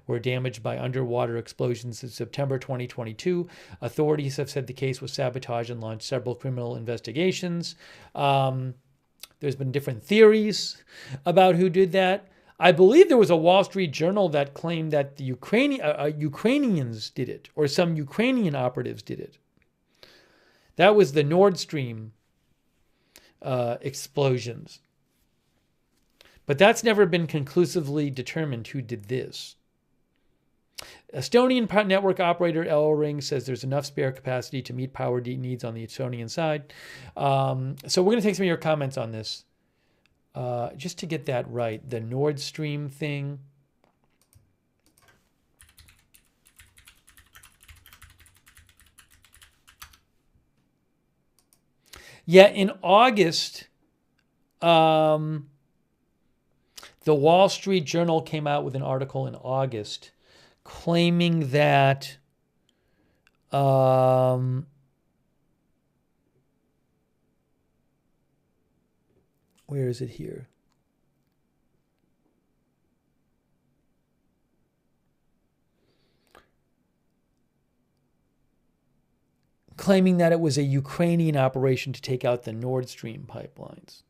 were damaged by underwater explosions in September 2022. Authorities have said the case was sabotage and launched several criminal investigations. There's been different theories about who did that. I believe there was a Wall Street Journal that claimed that the Ukrainians did it, or some Ukrainian operatives did it. That was the Nord Stream explosions. But that's never been conclusively determined who did this. Estonian network operator Elring says there's enough spare capacity to meet power needs on the Estonian side. So we're going to take some of your comments on this. Just to get that right, the Nord Stream thing. Yeah, in August, the Wall Street Journal came out with an article in August claiming that where is it here? Claiming that it was a Ukrainian operation to take out the Nord Stream pipelines.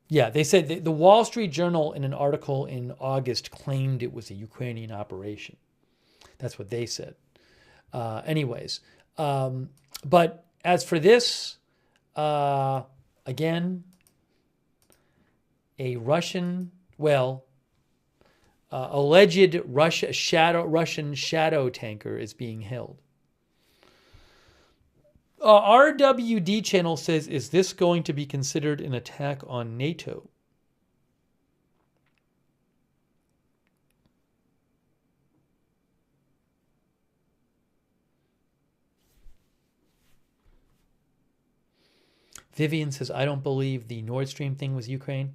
Yeah, they said the Wall Street Journal in an article in August claimed it was a Ukrainian operation. That's what they said. Anyways, but as for this, again, a Russian, well, alleged Russian shadow tanker is being held. RWD channel says, is this going to be considered an attack on NATO? Vivian says, I don't believe the Nord Stream thing was Ukraine.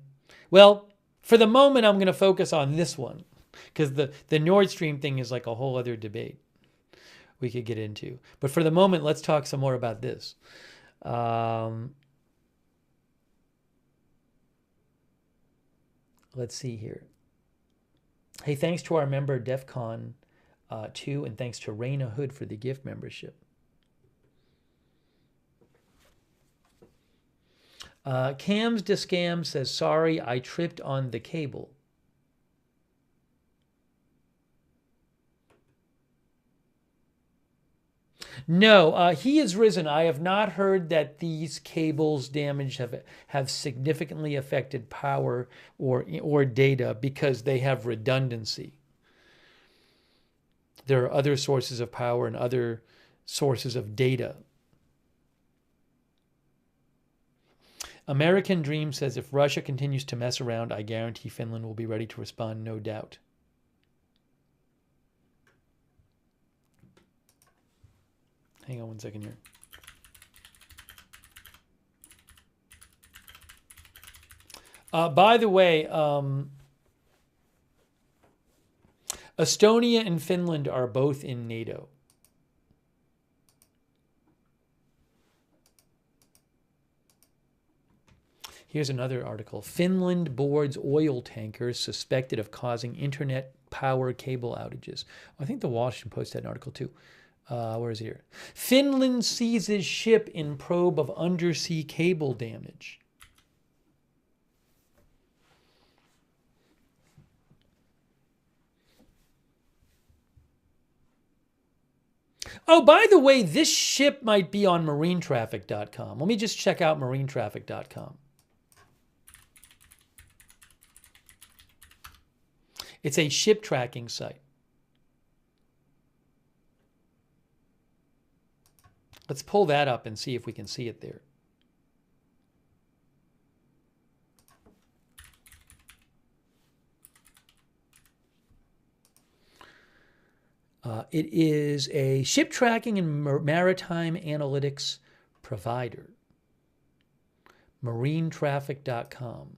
Well, for the moment, I'm going to focus on this one because the Nord Stream thing is like a whole other debate we could get into. But for the moment, let's talk some more about this. Let's see here. Hey, thanks to our member DEFCON 2, and thanks to Raina Hood for the gift membership. Cams to Scam says, sorry, I tripped on the cable. No, he is risen. I have not heard that these cables damage have significantly affected power or data because they have redundancy. There are other sources of power and other sources of data. American Dream says, if Russia continues to mess around, I guarantee Finland will be ready to respond, no doubt. Hang on one second here. By the way, Estonia and Finland are both in NATO. Here's another article. Finland boards oil tankers suspected of causing internet power cable outages. I think the Washington Post had an article too. Where is it here? Finland seizes ship in probe of undersea cable damage. Oh, by the way, this ship might be on marinetraffic.com. Let me just check out marinetraffic.com. It's a ship tracking site. Let's pull that up and see if we can see it there. It is a ship tracking and maritime analytics provider. Marinetraffic.com.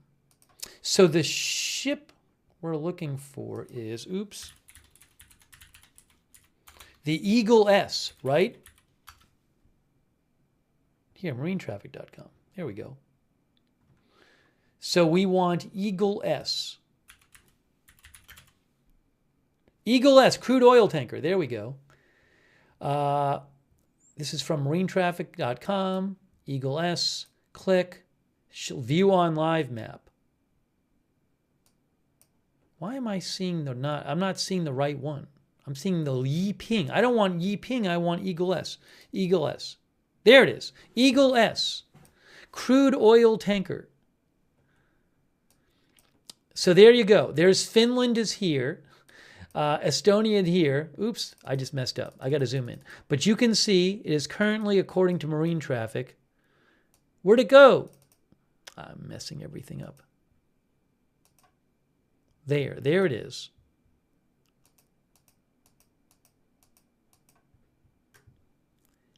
So the ship we're looking for is, oops, the Eagle S, right? Here, marinetraffic.com. There we go. So we want Eagle S. Eagle S, crude oil tanker. There we go. This is from marinetraffic.com. Eagle S. Click. View on live map. Why am I seeing the not? I'm not seeing the right one. I'm seeing the Yiping. I don't want Yiping. I want Eagle S. Eagle S. There it is. Eagle S. Crude oil tanker. So there you go. There's Finland is here. Estonia here. Oops, I just messed up. I got to zoom in. But you can see it is currently, according to marine traffic, where'd it go? I'm messing everything up. There it is.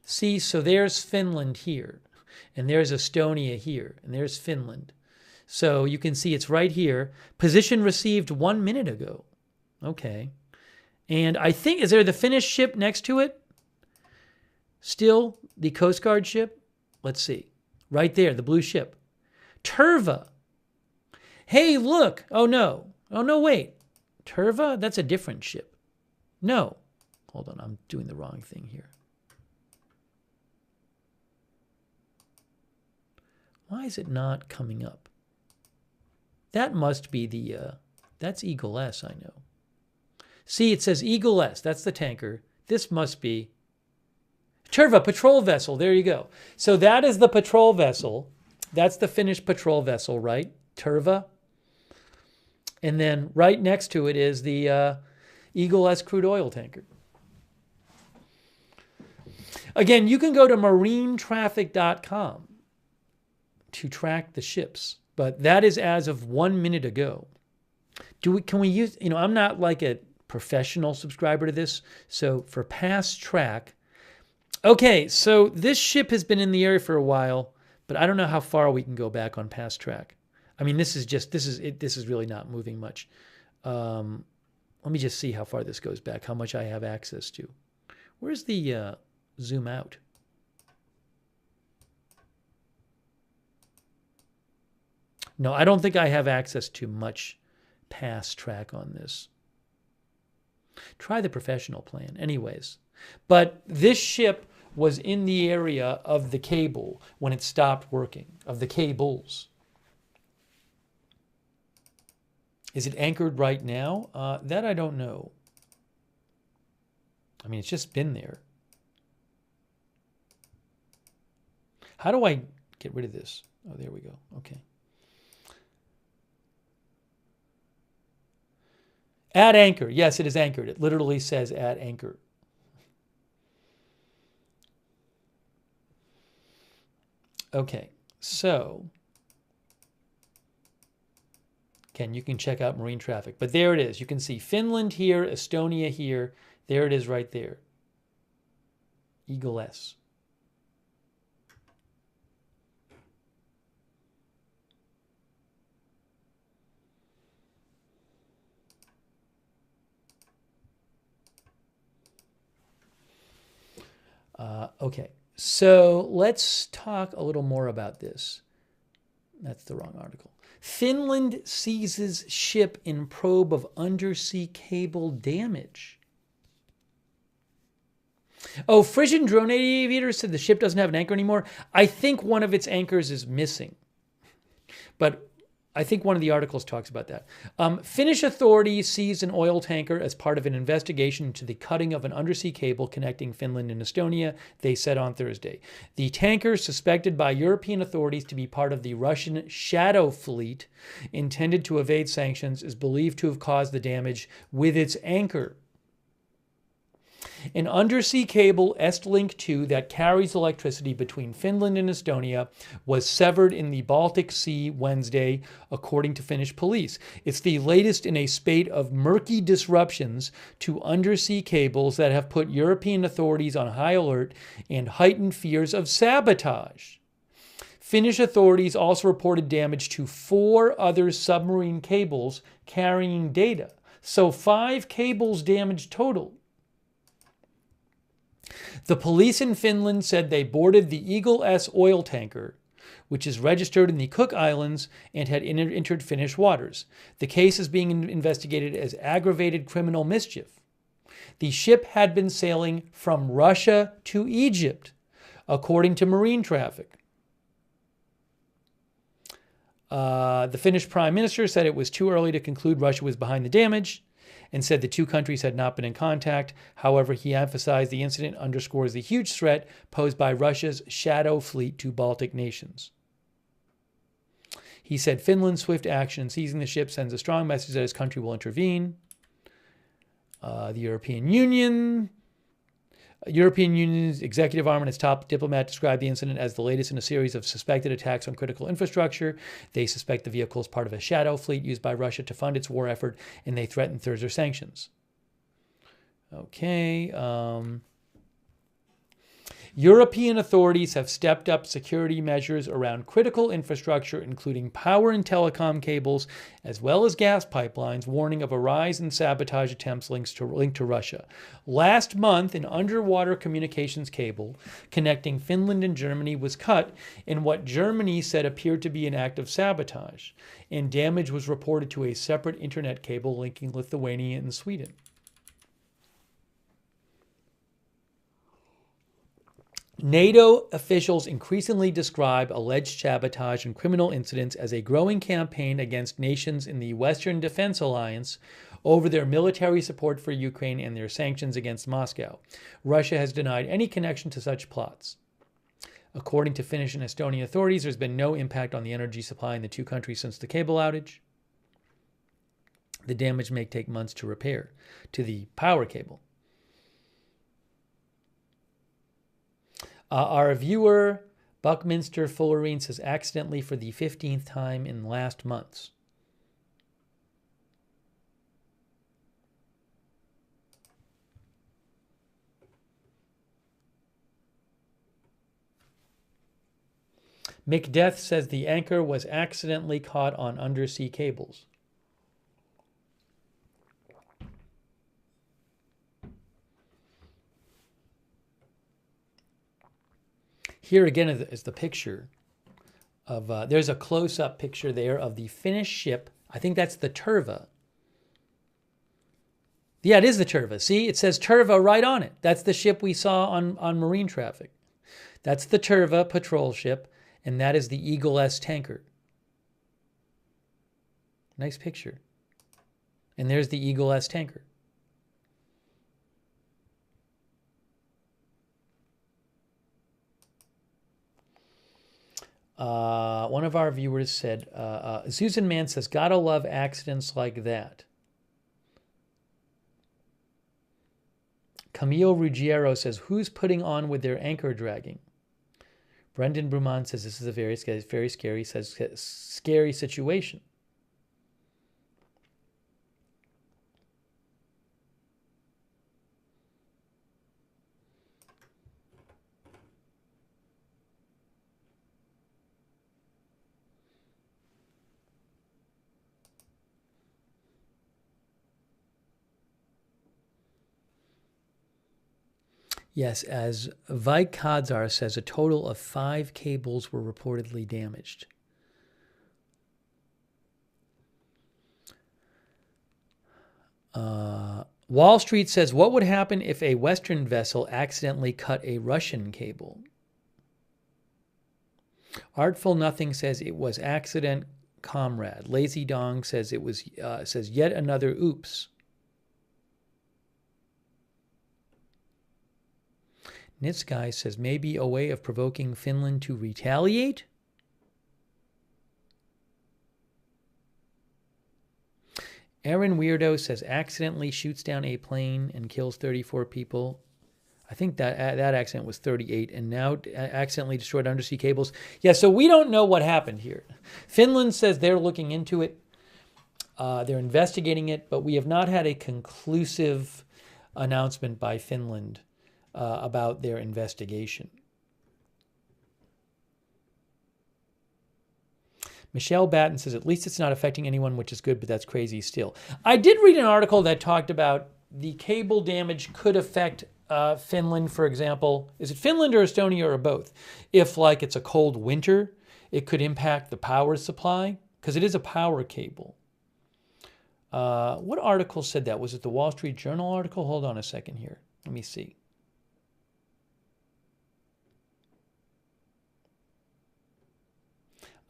See, so there's Finland here, and there's Estonia here, and there's Finland. So you can see it's right here. Position received 1 minute ago. Okay. And I think, is there the Finnish ship next to it? Still the Coast Guard ship? Let's see. Right there, the blue ship. Turva. Hey, look. Oh, no. Oh, no, wait. Turva? That's a different ship. No. Hold on, I'm doing the wrong thing here. Why is it not coming up? That must be the, that's Eagle S, I know. See, it says Eagle S. That's the tanker. This must be Turva, patrol vessel. There you go. So that is the patrol vessel. That's the Finnish patrol vessel, right? Turva. And then right next to it is the Eagle S crude oil tanker. Again, you can go to marinetraffic.com to track the ships, but that is as of 1 minute ago. Can we use, I'm not like a professional subscriber to this, so for past track, okay, so this ship has been in the area for a while, but I don't know how far we can go back on past track. I mean, this is really not moving much. Let me just see how far this goes back, how much I have access to. Where's the zoom out? No, I don't think I have access to much past track on this. Try the professional plan. Anyways, but this ship was in the area of the cable when it stopped working, of the cables. Is it anchored right now? That I don't know. I mean, it's just been there. How do I get rid of this? Oh, there we go. Okay. At anchor. Yes, it is anchored. It literally says at anchor. Okay, so again, you can check out marine traffic. But there it is. You can see Finland here, Estonia here. There it is right there. Eagle S. Okay, so let's talk a little more about this. That's the wrong article. Finland seizes ship in probe of undersea cable damage. Oh, Frisian drone aviators said the ship doesn't have an anchor anymore. I think one of its anchors is missing. But I think one of the articles talks about that. Finnish authorities seized an oil tanker as part of an investigation into the cutting of an undersea cable connecting Finland and Estonia, they said on Thursday. The tanker, suspected by European authorities to be part of the Russian shadow fleet intended to evade sanctions, is believed to have caused the damage with its anchor. An undersea cable, Estlink 2, that carries electricity between Finland and Estonia was severed in the Baltic Sea Wednesday, according to Finnish police. It's the latest in a spate of murky disruptions to undersea cables that have put European authorities on high alert and heightened fears of sabotage. Finnish authorities also reported damage to 4 other submarine cables carrying data. So 5 cables damaged total. The police in Finland said they boarded the Eagle S oil tanker, which is registered in the Cook Islands and had entered Finnish waters. The case is being investigated as aggravated criminal mischief. The ship had been sailing from Russia to Egypt, according to marine traffic. The Finnish prime minister said it was too early to conclude Russia was behind the damage, and said the two countries had not been in contact. However, he emphasized the incident underscores the huge threat posed by Russia's shadow fleet to Baltic nations. He said Finland's swift action in seizing the ship sends a strong message that his country will intervene. The European Union's executive arm and its top diplomat described the incident as the latest in a series of suspected attacks on critical infrastructure. They suspect the vehicle is part of a shadow fleet used by Russia to fund its war effort, and they threaten further sanctions. Okay. European authorities have stepped up security measures around critical infrastructure, including power and telecom cables, as well as gas pipelines, warning of a rise in sabotage attempts linked to Russia. Last month, an underwater communications cable connecting Finland and Germany was cut in what Germany said appeared to be an act of sabotage, and damage was reported to a separate internet cable linking Lithuania and Sweden. NATO officials increasingly describe alleged sabotage and criminal incidents as a growing campaign against nations in the Western Defense Alliance over their military support for Ukraine and their sanctions against Moscow. Russia has denied any connection to such plots. According to Finnish and Estonian authorities, there's been no impact on the energy supply in the two countries since the cable outage. The damage may take months to repair to the power cable. Our viewer, Buckminster Fullerene, says accidentally for the 15th time in last months. McDeath says the anchor was accidentally caught on undersea cables. Here again is the picture of, there's a close-up picture there of the Finnish ship. I think that's the Turva. Yeah, it is the Turva. See, it says Turva right on it. That's the ship we saw on marine traffic. That's the Turva patrol ship, and that is the Eagle S tanker. Nice picture. And there's the Eagle S tanker. One of our viewers said, Susan Mann says, gotta love accidents like that. Camille Ruggiero says, who's putting on with their anchor dragging? Brendan Bruman says, this is a very scary, scary situation. Yes, as Vaik Kadzar says, a total of 5 cables were reportedly damaged. Wall Street says, what would happen if a Western vessel accidentally cut a Russian cable? Artful Nothing says it was accident, comrade. Lazy Dong says it was says yet another oops. Nitz Guy says maybe a way of provoking Finland to retaliate? Aaron Weirdo says accidentally shoots down a plane and kills 34 people. I think that accident was 38, and now accidentally destroyed undersea cables. Yeah, so we don't know what happened here. Finland says they're looking into it. They're investigating it, but we have not had a conclusive announcement by Finland about their investigation. Michelle Batten says, at least it's not affecting anyone, which is good, but that's crazy still. I did read an article that talked about the cable damage could affect Finland, for example. Is it Finland or Estonia or both? If, like, it's a cold winter, it could impact the power supply, because it is a power cable. What article said that? Was it the Wall Street Journal article? Hold on a second here. Let me see.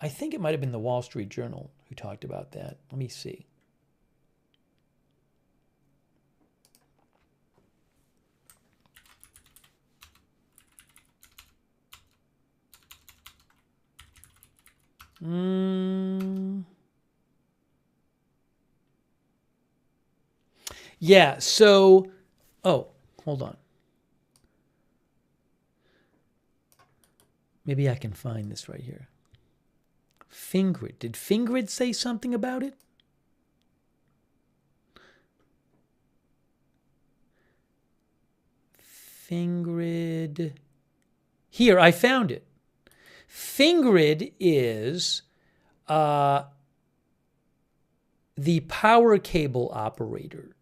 I think it might have been the Wall Street Journal who talked about that. Let me see. Yeah, so, oh, hold on. Maybe I can find this right here. Fingrid. Did Fingrid say something about it? Fingrid. Here, I found it. Fingrid is the power cable operator.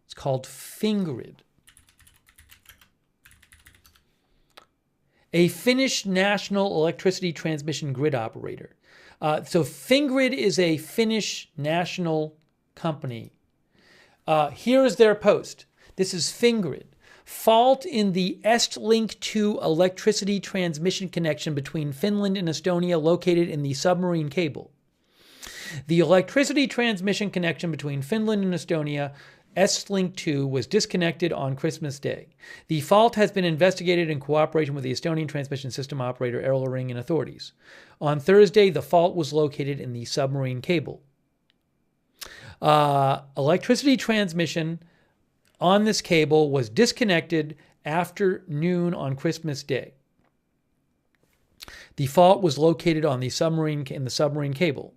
It's called Fingrid. A Finnish national electricity transmission grid operator. So Fingrid is a Finnish national company. Here is their post. This is Fingrid. Fault in the Estlink 2 electricity transmission connection between Finland and Estonia located in the submarine cable. The electricity transmission connection between Finland and Estonia, Estlink 2, was disconnected on Christmas Day. The fault has been investigated in cooperation with the Estonian transmission system operator Escalating and authorities. On Thursday, the fault was located in the submarine cable. Electricity transmission on this cable was disconnected after noon on Christmas Day. The fault was located on the submarine cable.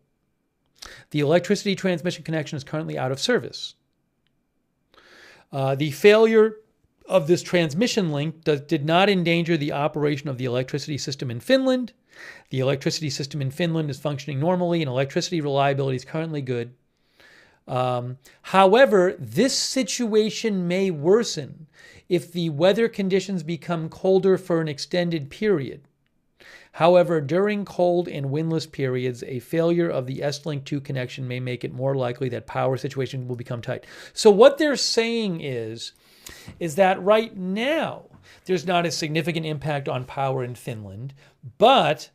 The electricity transmission connection is currently out of service. The failure of this transmission link did not endanger the operation of the electricity system in Finland. The electricity system in Finland is functioning normally, and electricity reliability is currently good. However, this situation may worsen if the weather conditions become colder for an extended period. However, during cold and windless periods, a failure of the Estlink 2 connection may make it more likely that power situation will become tight. So what they're saying is that right now, there's not a significant impact on power in Finland, but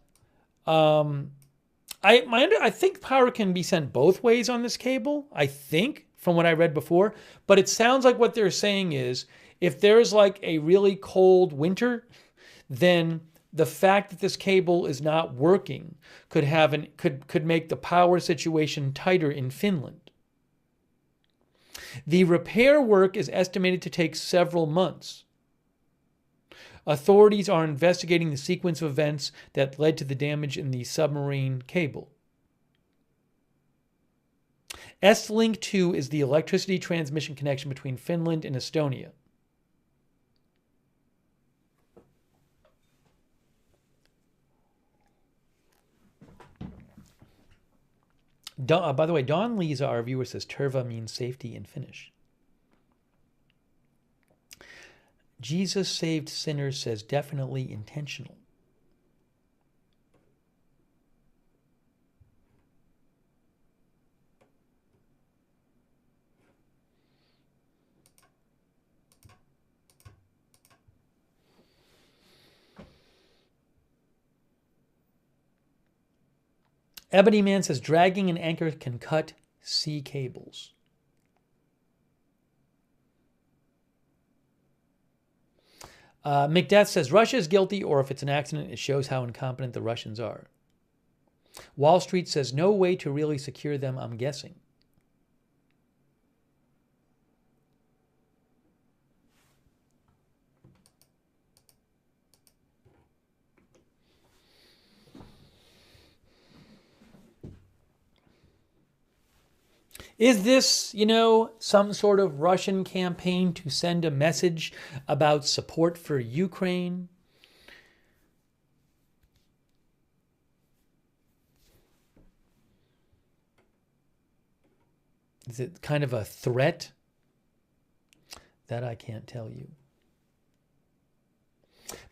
I think power can be sent both ways on this cable, I think, from what I read before. But it sounds like what they're saying is if there's like a really cold winter, then the fact that this cable is not working could make the power situation tighter in Finland. The repair work is estimated to take several months. Authorities are investigating the sequence of events that led to the damage in the submarine cable. Estlink 2 is the electricity transmission connection between Finland and Estonia. By the way, Dawn Lisa, our viewer, says Turva means safety in Finnish. Jesus saved sinners says definitely intentional. Ebony Man says dragging an anchor can cut sea cables. McDeath says Russia is guilty, or if it's an accident, it shows how incompetent the Russians are. Wall Street says no way to really secure them, I'm guessing. Is this, some sort of Russian campaign to send a message about support for Ukraine? Is it kind of a threat? That I can't tell you.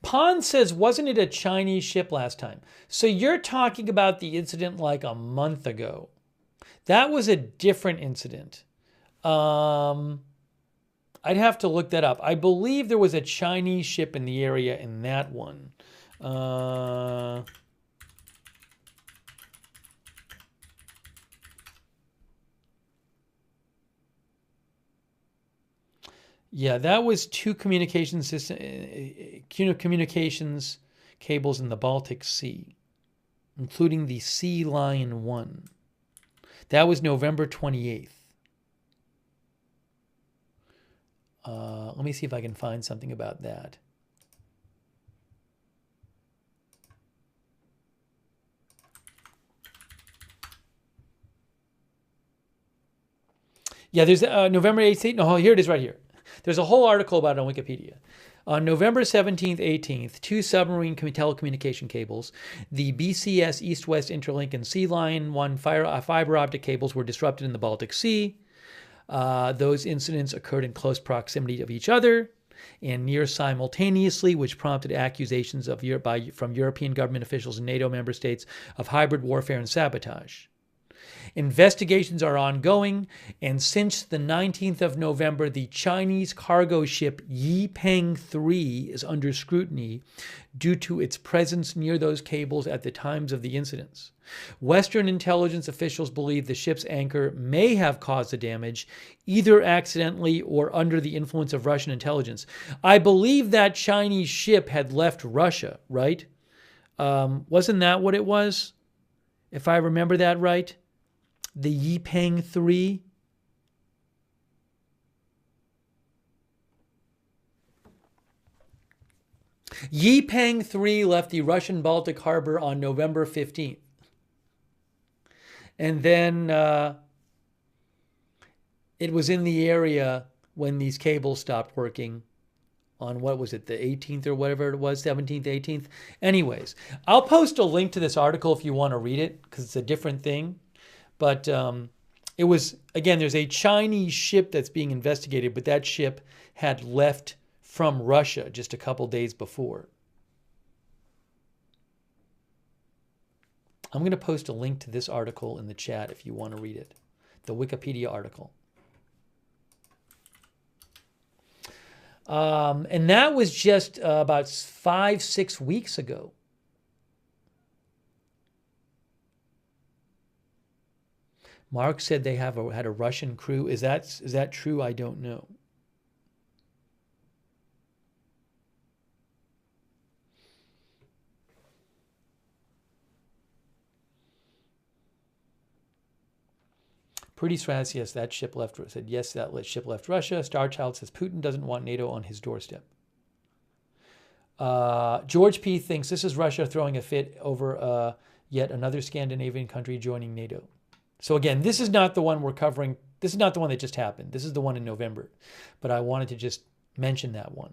Pond says, wasn't it a Chinese ship last time? So you're talking about the incident like a month ago. That was a different incident. I'd have to look that up. I believe there was a Chinese ship in the area in that one. Yeah, that was two communications cables in the Baltic Sea, including the Sea Lion 1. That was November 28th. Let me see if I can find something about that. Yeah, there's November 18th. No, here it is right here. There's a whole article about it on Wikipedia. On November 17th, 18th, two submarine telecommunication cables, the BCS East-West Interlink and Sea Lion 1 fiber optic cables were disrupted in the Baltic Sea. Those incidents occurred in close proximity of each other and near simultaneously, which prompted accusations from European government officials and NATO member states of hybrid warfare and sabotage. Investigations are ongoing, and since the 19th of November, the Chinese cargo ship Yipeng 3 is under scrutiny due to its presence near those cables at the times of the incidents. Western intelligence officials believe the ship's anchor may have caused the damage, either accidentally or under the influence of Russian intelligence. I believe that Chinese ship had left Russia, right? Wasn't that what it was? If I remember that right? The Yipeng 3. Yipeng 3 left the Russian Baltic harbor on November 15th. And then it was in the area when these cables stopped working on, what was it, the 18th or whatever it was, 17th, 18th. Anyways, I'll post a link to this article if you want to read it, because it's a different thing. But it was, again, there's a Chinese ship that's being investigated, but that ship had left from Russia just a couple days before. I'm going to post a link to this article in the chat if you want to read it, the Wikipedia article. And that was just about 5-6 weeks ago. Mark said they had a Russian crew. Is that true? I don't know. Pretty fast, yes, that ship left. Said yes, that ship left Russia. Starchild says Putin doesn't want NATO on his doorstep. George P. thinks this is Russia throwing a fit over yet another Scandinavian country joining NATO. So again, this is not the one we're covering. This is not the one that just happened. This is the one in November. But I wanted to just mention that one.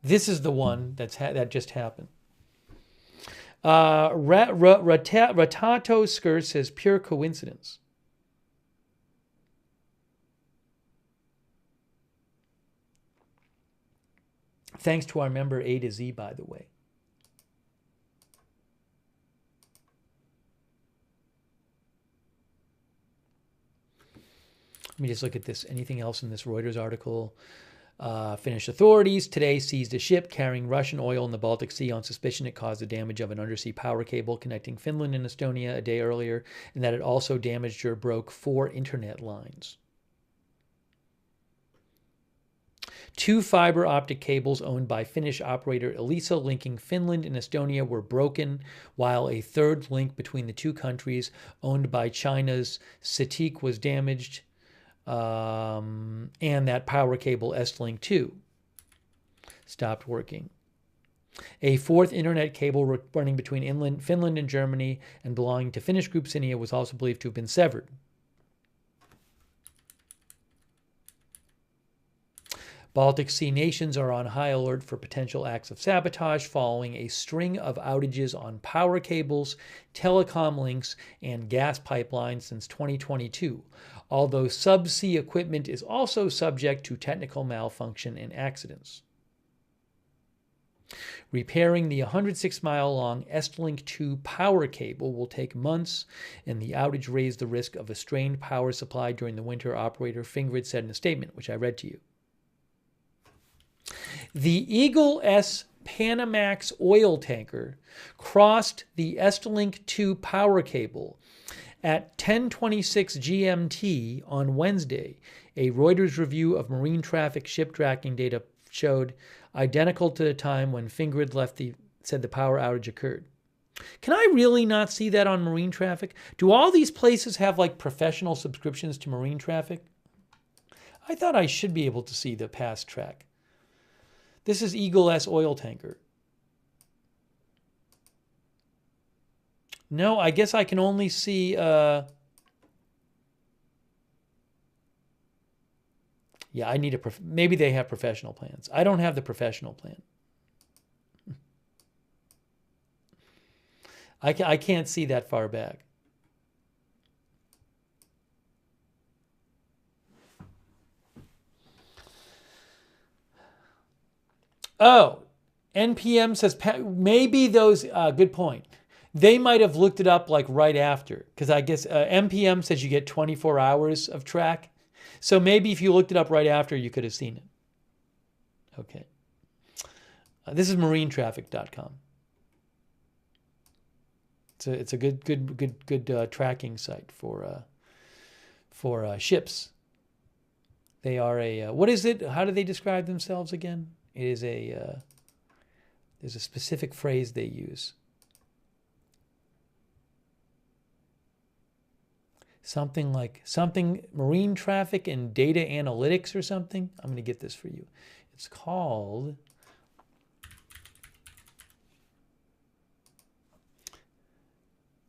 This is the one that just happened. Ratato Skirt says pure coincidence. Thanks to our member A to Z, by the way. Let me just look at this. Anything else in this Reuters article? Finnish authorities today seized a ship carrying Russian oil in the Baltic Sea on suspicion it caused the damage of an undersea power cable connecting Finland and Estonia a day earlier, and that it also damaged or broke 4 internet lines. 2 fiber optic cables owned by Finnish operator Elisa linking Finland and Estonia were broken, while a third link between the two countries owned by China's Estlink was damaged. And that power cable Estlink 2 stopped working. A 4th internet cable running between Finland and Germany and belonging to Finnish group Cinia was also believed to have been severed. Baltic Sea nations are on high alert for potential acts of sabotage following a string of outages on power cables, telecom links, and gas pipelines since 2022, although subsea equipment is also subject to technical malfunction and accidents. Repairing the 106-mile-long Estlink 2 power cable will take months, and the outage raised the risk of a strained power supply during the winter, operator Fingrid said in a statement, which I read to you. The Eagle S Panamax oil tanker crossed the Estlink 2 power cable at 10:26 GMT on Wednesday. A Reuters review of marine traffic ship tracking data showed identical to the time when Fingrid said the power outage occurred. Can I really not see that on marine traffic? Do all these places have like professional subscriptions to marine traffic? I thought I should be able to see the past track. This is Eagle S oil tanker. No, I guess I can only see... yeah, I need maybe they have professional plans. I don't have the professional plan. I can't see that far back. Oh, NPM says maybe those, good point. They might have looked it up like right after, because I guess NPM says you get 24 hours of track. So maybe if you looked it up right after, you could have seen it. Okay. This is marinetraffic.com. It's a good tracking site for ships. They are a what is it? How do they describe themselves again? It is there's a specific phrase they use. Something like marine traffic and data analytics or something. I'm going to get this for you. It's called,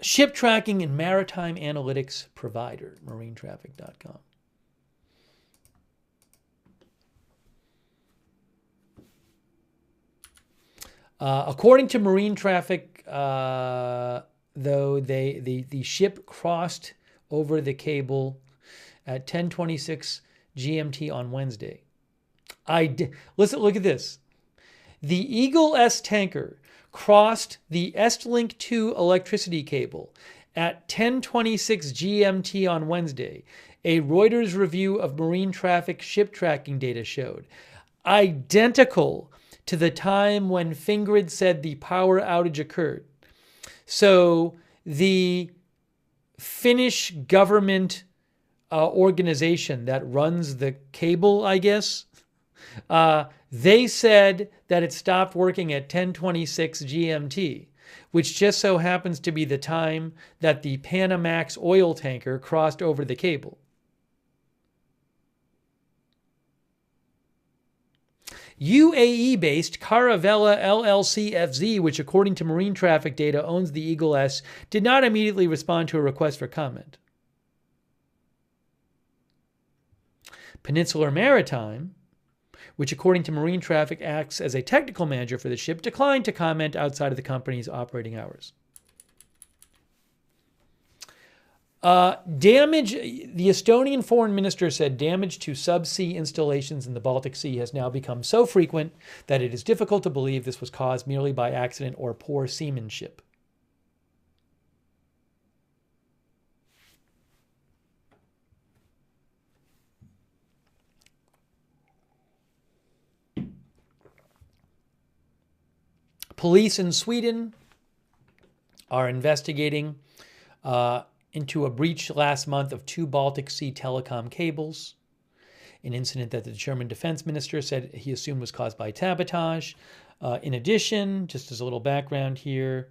ship tracking and maritime analytics provider, marinetraffic.com. According to Marine Traffic, though, the ship crossed over the cable at 10:26 GMT on Wednesday. Listen, look at this. The Eagle S tanker crossed the Estlink 2 electricity cable at 10:26 GMT on Wednesday, a Reuters review of Marine Traffic ship tracking data showed. Identical to the time when Fingrid said the power outage occurred. So the Finnish government organization that runs the cable, I guess, they said that it stopped working at 10:26 GMT, which just so happens to be the time that the Panamax oil tanker crossed over the cable. UAE-based Caravella LLC-FZ, which according to Marine Traffic data owns the Eagle S, did not immediately respond to a request for comment. Peninsular Maritime, which according to Marine Traffic acts as a technical manager for the ship, declined to comment outside of the company's operating hours. Damage, the Estonian foreign minister said damage to subsea installations in the Baltic Sea has now become so frequent that it is difficult to believe this was caused merely by accident or poor seamanship. Police in Sweden are investigating into a breach last month of 2 Baltic Sea telecom cables, an incident that the German defense minister said he assumed was caused by sabotage. In addition, just as a little background here,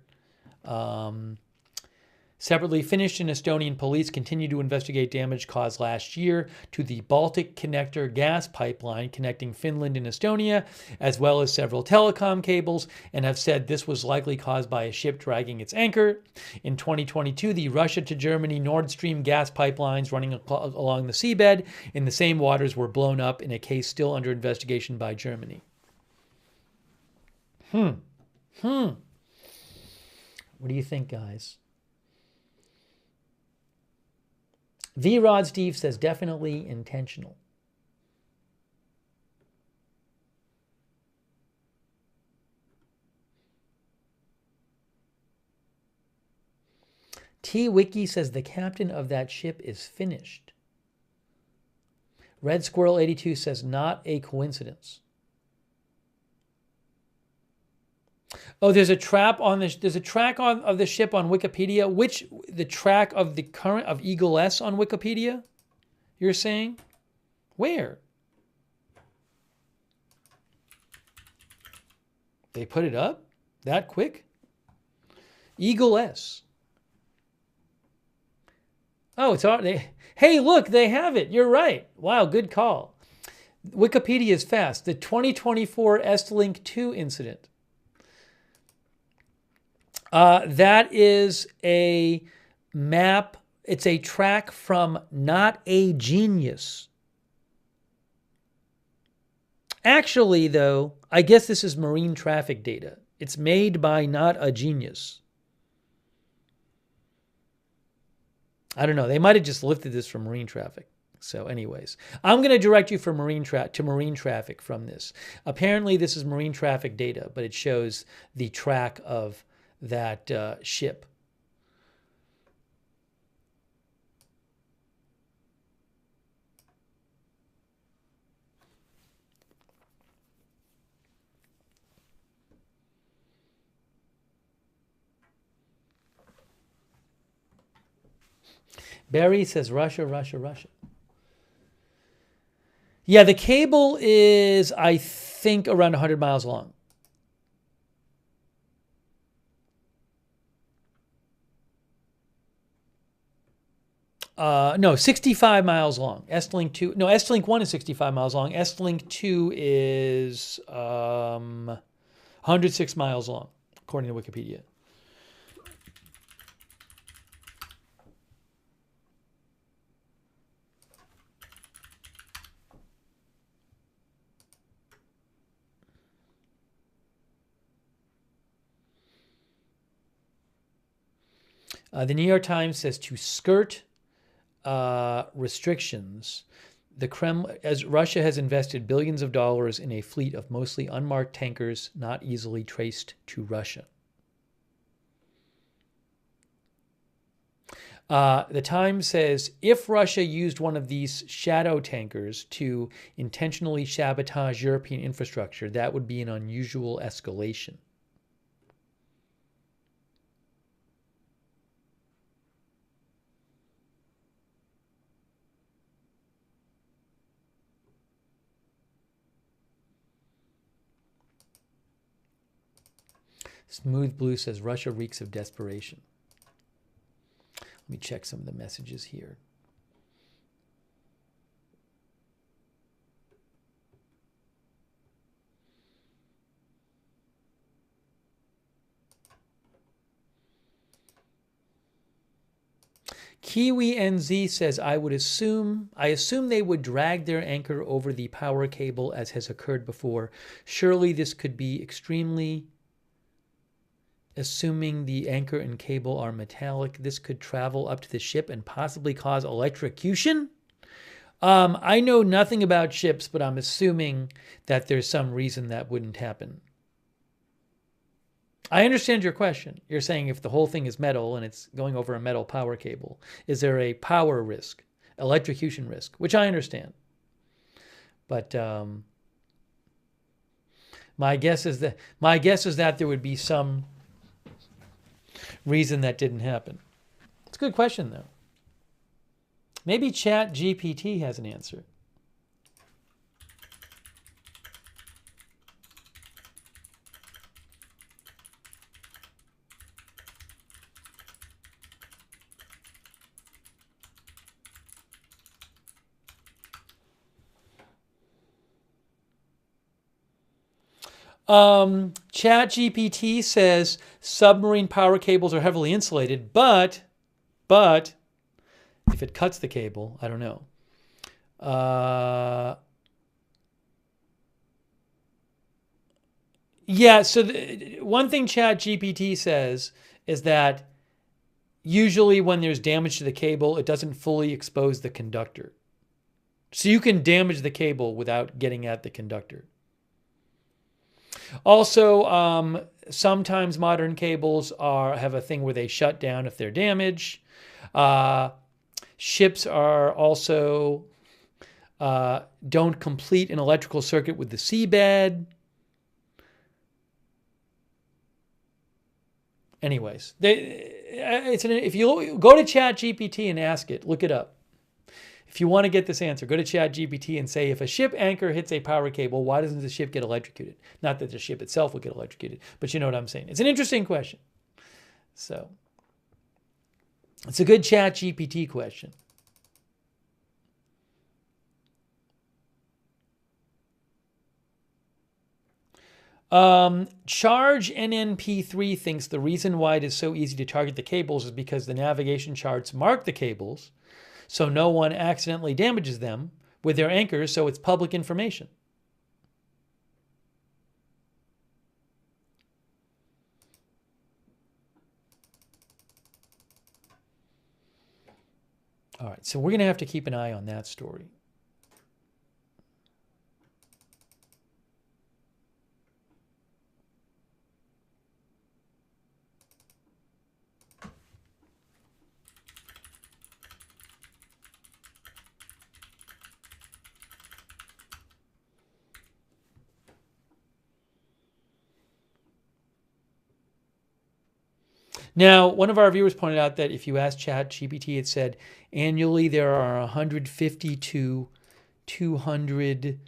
separately, Finnish and Estonian police continue to investigate damage caused last year to the Baltic Connector gas pipeline connecting Finland and Estonia, as well as several telecom cables, and have said this was likely caused by a ship dragging its anchor. In 2022, the Russia to Germany Nord Stream gas pipelines running along the seabed in the same waters were blown up in a case still under investigation by Germany. What do you think, guys? V-Rod Steve says definitely intentional. T-Wiki says the captain of that ship is finished. Red Squirrel 82 says not a coincidence. Oh, there's a track of the ship on Wikipedia. The track of the current of Eagle S on Wikipedia? You're saying? Where? They put it up that quick? Eagle S. Oh, it's already. Hey, look, they have it. You're right. Wow, good call. Wikipedia is fast. The 2024 Estlink 2 incident. That is a map. It's a track from Not a Genius. Actually, though, I guess this is marine traffic data. It's made by Not a Genius. I don't know. They might have just lifted this from marine traffic. So anyways, I'm going to direct you to marine traffic from this. Apparently, this is marine traffic data, but it shows the track of that ship. Barry says Russia, Russia, Russia. Yeah, the cable is, I think, around 100 miles long. No, 65 miles long. Estlink 2, no, Estlink 1 is 65 miles long. Estlink 2 is 106 miles long, according to Wikipedia. The New York Times says to skirt restrictions, the Kremlin, as Russia has invested billions of dollars in a fleet of mostly unmarked tankers not easily traced to Russia. The Times says if Russia used one of these shadow tankers to intentionally sabotage European infrastructure, that would be an unusual escalation. Smooth Blue says Russia reeks of desperation. Let me check some of the messages here. Kiwi NZ says, I assume they would drag their anchor over the power cable as has occurred before. Surely this could be extremely, assuming the anchor and cable are metallic, this could travel up to the ship and possibly cause electrocution? I know nothing about ships, but I'm assuming that there's some reason that wouldn't happen. I understand your question. You're saying if the whole thing is metal and it's going over a metal power cable, is there a power risk, electrocution risk, which I understand. But my guess is that there would be some reason that didn't happen. It's a good question, though. Maybe Chat GPT has an answer. Chat GPT says submarine power cables are heavily insulated, but if it cuts the cable, I don't know. Yeah, so one thing Chat GPT says is that usually when there's damage to the cable, it doesn't fully expose the conductor. So you can damage the cable without getting at the conductor. Also, sometimes modern cables have a thing where they shut down if they're damaged. Ships are also don't complete an electrical circuit with the seabed. Anyways, if you go to ChatGPT and ask it, look it up. If you want to get this answer, go to ChatGPT and say, if a ship anchor hits a power cable, why doesn't the ship get electrocuted? Not that the ship itself will get electrocuted, but you know what I'm saying. It's an interesting question. So it's a good ChatGPT question. Charge NNP3 thinks the reason why it is so easy to target the cables is because the navigation charts mark the cables so no one accidentally damages them with their anchors, so it's public information. All right, so we're going to have to keep an eye on that story. Now, one of our viewers pointed out that if you ask ChatGPT, it said annually there are 150 to 200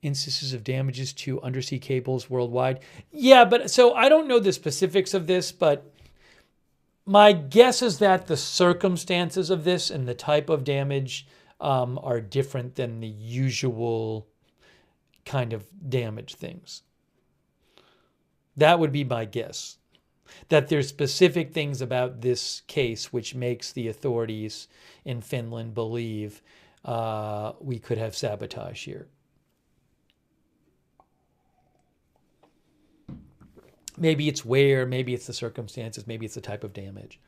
instances of damages to undersea cables worldwide. Yeah, but so I don't know the specifics of this, but my guess is that the circumstances of this and the type of damage are different than the usual kind of damage things. That would be my guess. That there's specific things about this case which makes the authorities in Finland believe we could have sabotage here. Maybe it's where, maybe it's the circumstances, maybe it's the type of damage.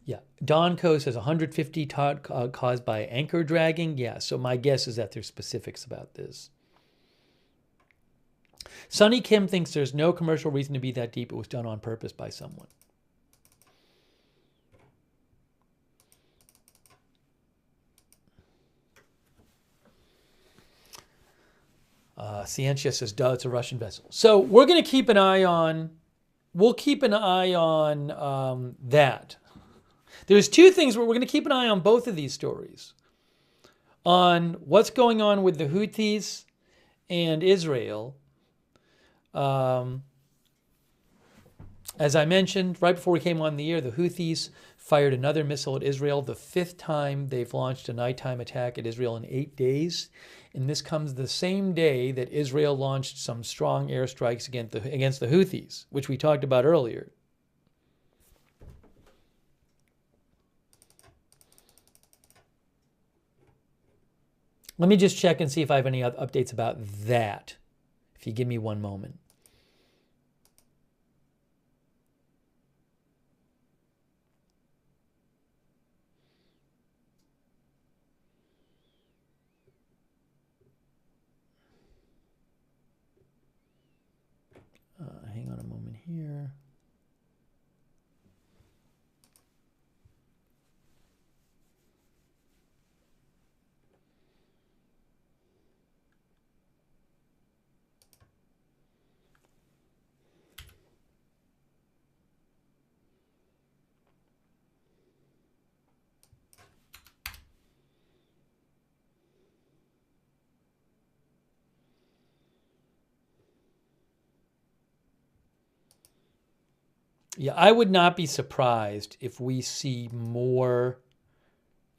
Yeah. Donco says 150 caused by anchor dragging. Yeah, so my guess is that there's specifics about this. Sonny Kim thinks there's no commercial reason to be that deep. It was done on purpose by someone. Cientia says, duh, it's a Russian vessel. So we're going to keep an eye on, that. There's two things where we're going to keep an eye on both of these stories. On what's going on with the Houthis and Israel. As I mentioned, right before we came on the air, the Houthis fired another missile at Israel, the 5th time they've launched a nighttime attack at Israel in 8 days. And this comes the same day that Israel launched some strong airstrikes against the Houthis, which we talked about earlier. Let me just check and see if I have any updates about that. If you give me one moment. Hang on a moment here. Yeah, I would not be surprised if we see more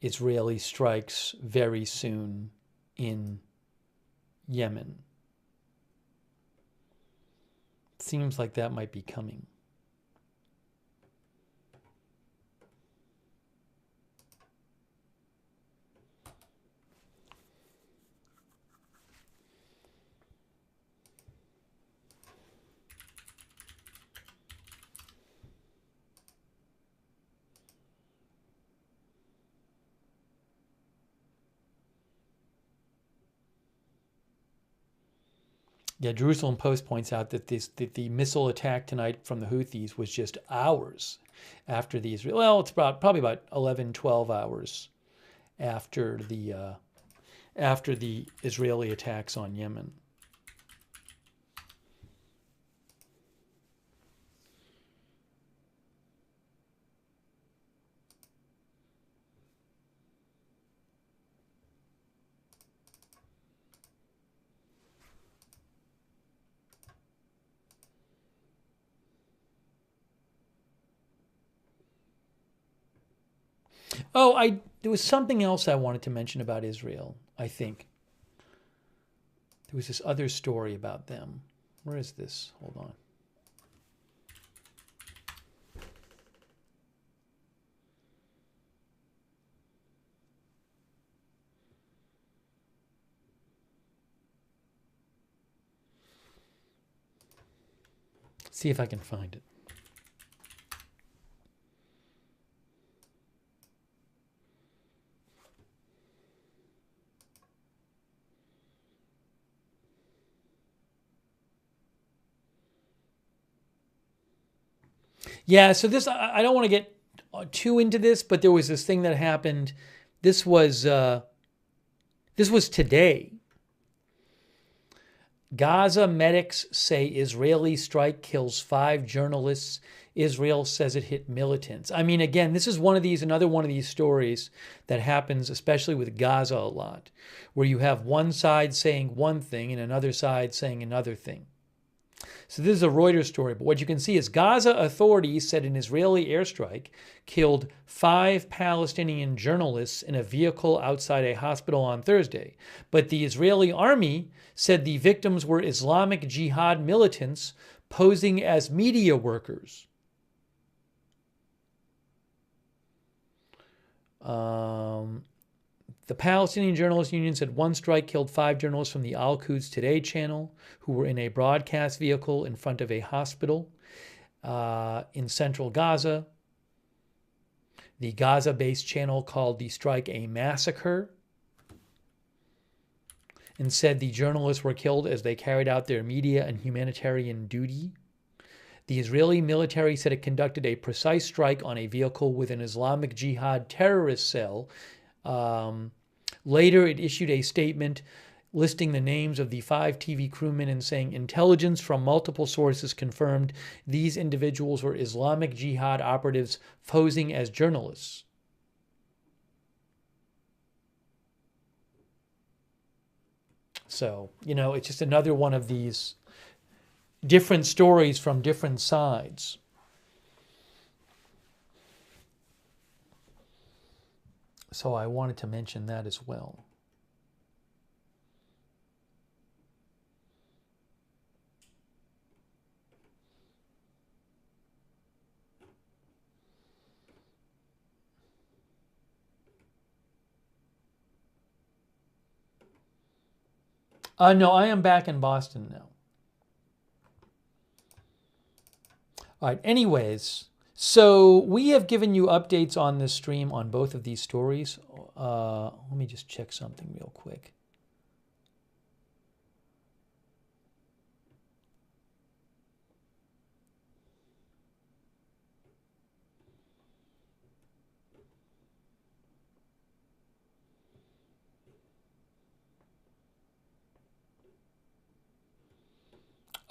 Israeli strikes very soon in Yemen. Seems like that might be coming. Yeah, Jerusalem Post points out that the missile attack tonight from the Houthis was just hours after the Israel. Well, it's probably about 11, 12 hours after the Israeli attacks on Yemen. Oh, there was something else I wanted to mention about Israel, I think. There was this other story about them. Where is this? Hold on. See if I can find it. Yeah, so this, I don't want to get too into this, but there was this thing that happened. This was today. Gaza medics say Israeli strike kills 5 journalists. Israel says it hit militants. I mean, again, this is another one of these stories that happens, especially with Gaza a lot, where you have one side saying one thing and another side saying another thing. So this is a Reuters story, but what you can see is Gaza authorities said an Israeli airstrike killed 5 Palestinian journalists in a vehicle outside a hospital on Thursday. But the Israeli army said the victims were Islamic Jihad militants posing as media workers. The Palestinian Journalists Union said one strike killed 5 journalists from the Al-Quds Today channel who were in a broadcast vehicle in front of a hospital in central Gaza. the Gaza-based channel called the strike a massacre and said the journalists were killed as they carried out their media and humanitarian duty. The Israeli military said it conducted a precise strike on a vehicle with an Islamic Jihad terrorist cell. Later, it issued a statement listing the names of the 5 TV crewmen and saying intelligence from multiple sources confirmed these individuals were Islamic Jihad operatives posing as journalists. So, it's just another one of these different stories from different sides. So I wanted to mention that as well. No, I am back in Boston now. All right, anyways, so we have given you updates on this stream on both of these stories. Let me just check something real quick.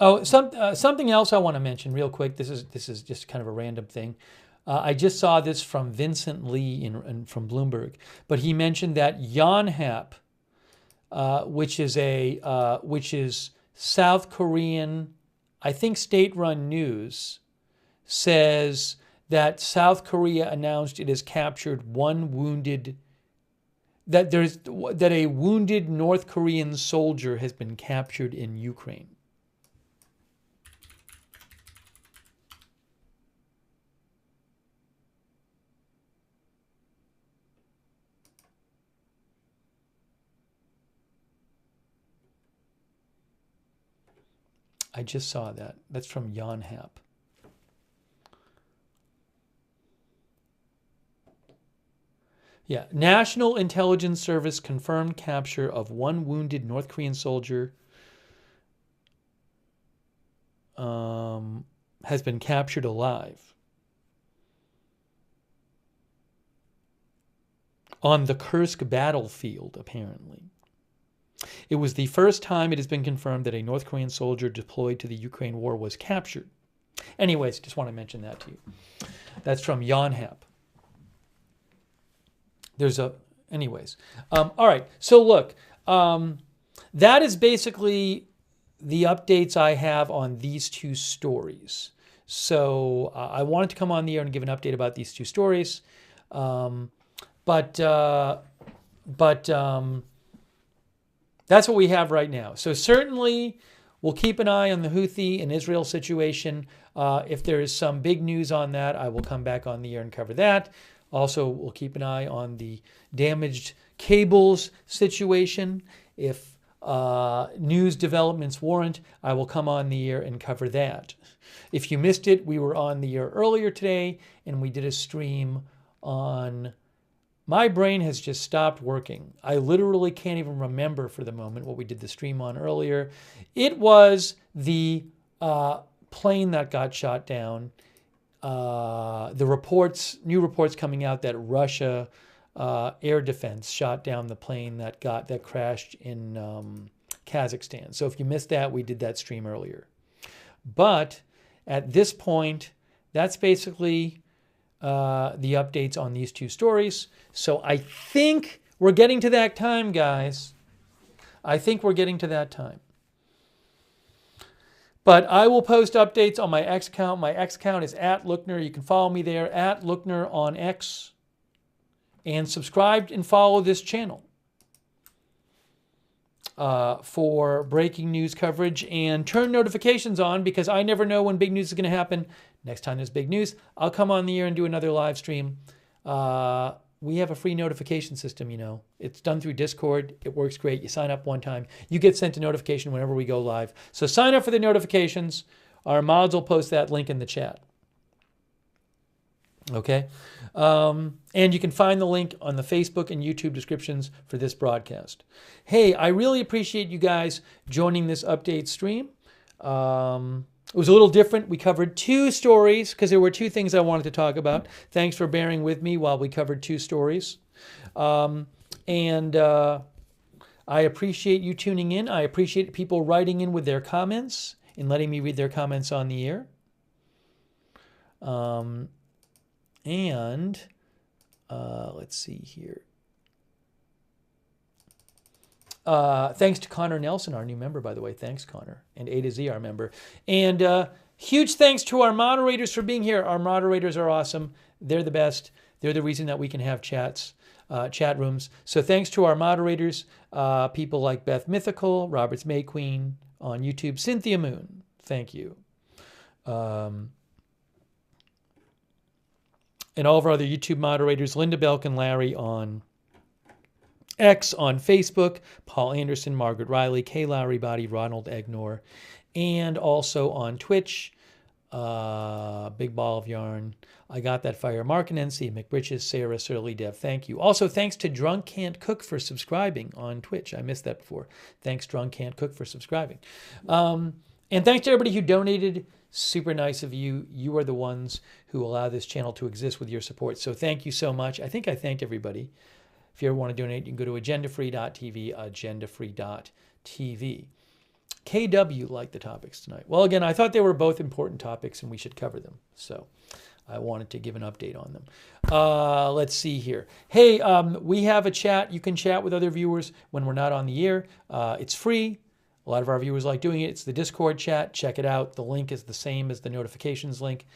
Oh, something else I want to mention real quick. This is just kind of a random thing. I just saw this from Vincent Lee from Bloomberg, but he mentioned that Yonhap, which is South Korean, I think state-run news, says that South Korea announced it has captured that a wounded North Korean soldier has been captured in Ukraine. I just saw that. That's from Yonhap. Yeah, National Intelligence Service confirmed capture of one wounded North Korean soldier has been captured alive on the Kursk battlefield, apparently. It was the first time it has been confirmed that a North Korean soldier deployed to the Ukraine war was captured. Anyways, just want to mention that to you. That's from Yonhap. Anyways. All right. So look, that is basically the updates I have on these two stories. So I wanted to come on the air and give an update about these two stories. But that's what we have right now. So certainly we'll keep an eye on the Houthi and Israel situation. If there is some big news on that, I will come back on the air and cover that. Also, we'll keep an eye on the damaged cables situation. If news developments warrant, I will come on the air and cover that. If you missed it, we were on the air earlier today, and we did a stream on... My brain has just stopped working. I literally can't even remember for the moment what we did the stream on earlier. It was the plane that got shot down. New reports coming out that Russia air defense shot down the plane that crashed in Kazakhstan. So if you missed that, we did that stream earlier. But at this point, that's basically the updates on these two stories. So I think we're getting to that time, guys. I think we're getting to that time. But I will post updates on my X account. My X account is @Lookner. You can follow me there, @Lookner on X. And subscribe and follow this channel for breaking news coverage. And turn notifications on, because I never know when big news is going to happen. Next time there's big news, I'll come on the air and do another live stream. We have a free notification system, It's done through Discord. It works great. You sign up one time. You get sent a notification whenever we go live. So sign up for the notifications. Our mods will post that link in the chat. Okay. And you can find the link on the Facebook and YouTube descriptions for this broadcast. Hey, I really appreciate you guys joining this update stream. It was a little different. We covered two stories because there were two things I wanted to talk about. Thanks for bearing with me while we covered two stories. And I appreciate you tuning in. I appreciate people writing in with their comments and letting me read their comments on the air. Let's see here. Thanks to Connor Nelson, our new member, by the way. Thanks, Connor. And A to Z, our member. And huge thanks to our moderators for being here. Our moderators are awesome. They're the best. They're the reason that we can have chat rooms. So thanks to our moderators, people like Beth Mythical, Roberts May Queen on YouTube, Cynthia Moon. Thank you. And all of our other YouTube moderators, Linda Belk and Larry on X, on Facebook, Paul Anderson, Margaret Riley, Kay Lowry Body, Ronald Egnor, and also on Twitch, Big Ball of Yarn, I Got That Fire, Mark and NC, McBritches, Sarah, Surly Dev, thank you. Also, thanks to Drunk Can't Cook for subscribing on Twitch. I missed that before. Thanks, Drunk Can't Cook, for subscribing. And thanks to everybody who donated. Super nice of you. You are the ones who allow this channel to exist with your support. So thank you so much. I think I thanked everybody. If you ever want to donate, you can go to agendafree.tv, agendafree.tv. KW liked the topics tonight. Well, again, I thought they were both important topics and we should cover them. So I wanted to give an update on them. Let's see here. Hey, we have a chat. You can chat with other viewers when we're not on the air. It's free. A lot of our viewers like doing it. It's the Discord chat. Check it out. The link is the same as the notifications link.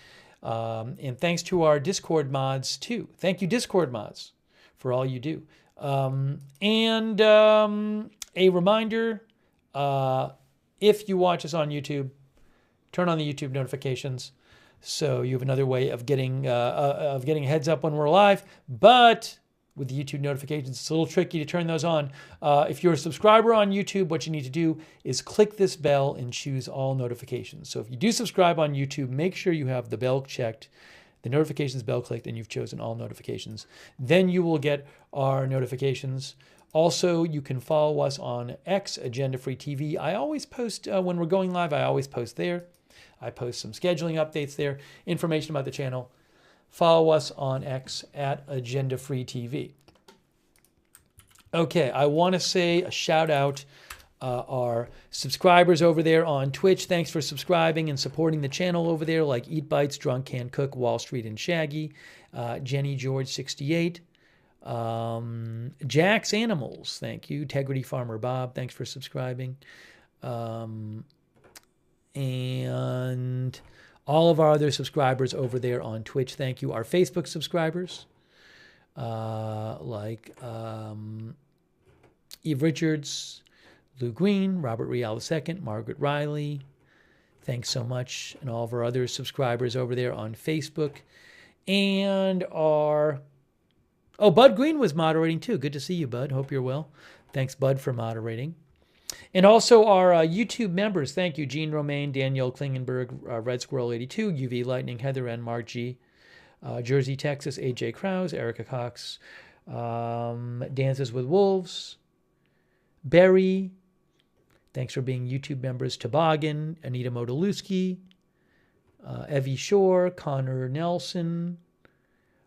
And thanks to our Discord mods, too. Thank you, Discord mods, for all you do. A reminder, if you watch us on YouTube, turn on the YouTube notifications so you have another way of getting a heads up when we're live. But with the YouTube notifications, it's a little tricky to turn those on. If you're a subscriber on YouTube, what you need to do is click this bell and choose all notifications. So if you do subscribe on YouTube, make sure you have the bell checked, the notifications bell clicked, and you've chosen all notifications. Then you will get our notifications. Also, you can follow us on X, Agenda Free TV. I always post, when we're going live, I always post there. I post some scheduling updates there, information about the channel. Follow us on X at Agenda Free TV. Okay, I want to say a shout out our subscribers over there on Twitch. Thanks for subscribing and supporting the channel over there, like Eat Bites, Drunk Can Cook, Wall Street and Shaggy, Jenny George 68, Jack's Animals, thank you, Integrity Farmer Bob, thanks for subscribing, and all of our other subscribers over there on Twitch, thank you. Our Facebook subscribers, like Eve Richards, Lou Green, Robert Real II, Margaret Riley, thanks so much. And all of our other subscribers over there on Facebook. And our... Oh, Bud Green was moderating too. Good to see you, Bud. Hope you're well. Thanks, Bud, for moderating. And also our YouTube members. Thank you, Gene Romaine, Danielle Klingenberg, Red Squirrel 82, UV Lightning, Heather N, Mark G, Jersey, Texas, AJ Krause, Erica Cox, Dances with Wolves, Barry. Thanks for being YouTube members. Toboggan, Anita Modolewski, Evie Shore, Connor Nelson,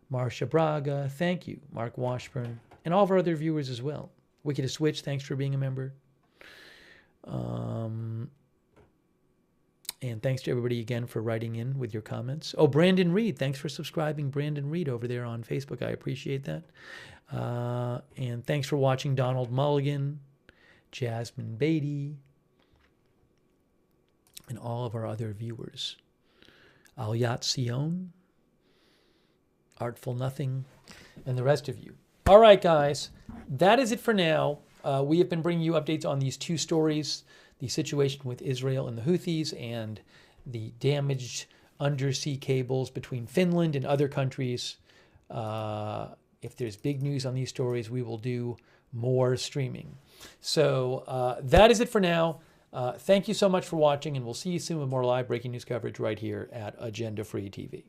Marcia Braga. Thank you, Mark Washburn, and all of our other viewers as well. Wicked Switch, thanks for being a member. And thanks to everybody again for writing in with your comments. Oh, Brandon Reed, thanks for subscribing, Brandon Reed, over there on Facebook. I appreciate that. And thanks for watching, Donald Mulligan, Jasmine Beatty, and all of our other viewers. Alyat Sion, Artful Nothing, and the rest of you. All right, guys, that is it for now. We have been bringing you updates on these two stories, the situation with Israel and the Houthis and the damaged undersea cables between Finland and other countries. If there's big news on these stories, we will do more streaming. So that is it for now. Thank you so much for watching, and we'll see you soon with more live breaking news coverage right here at Agenda Free TV.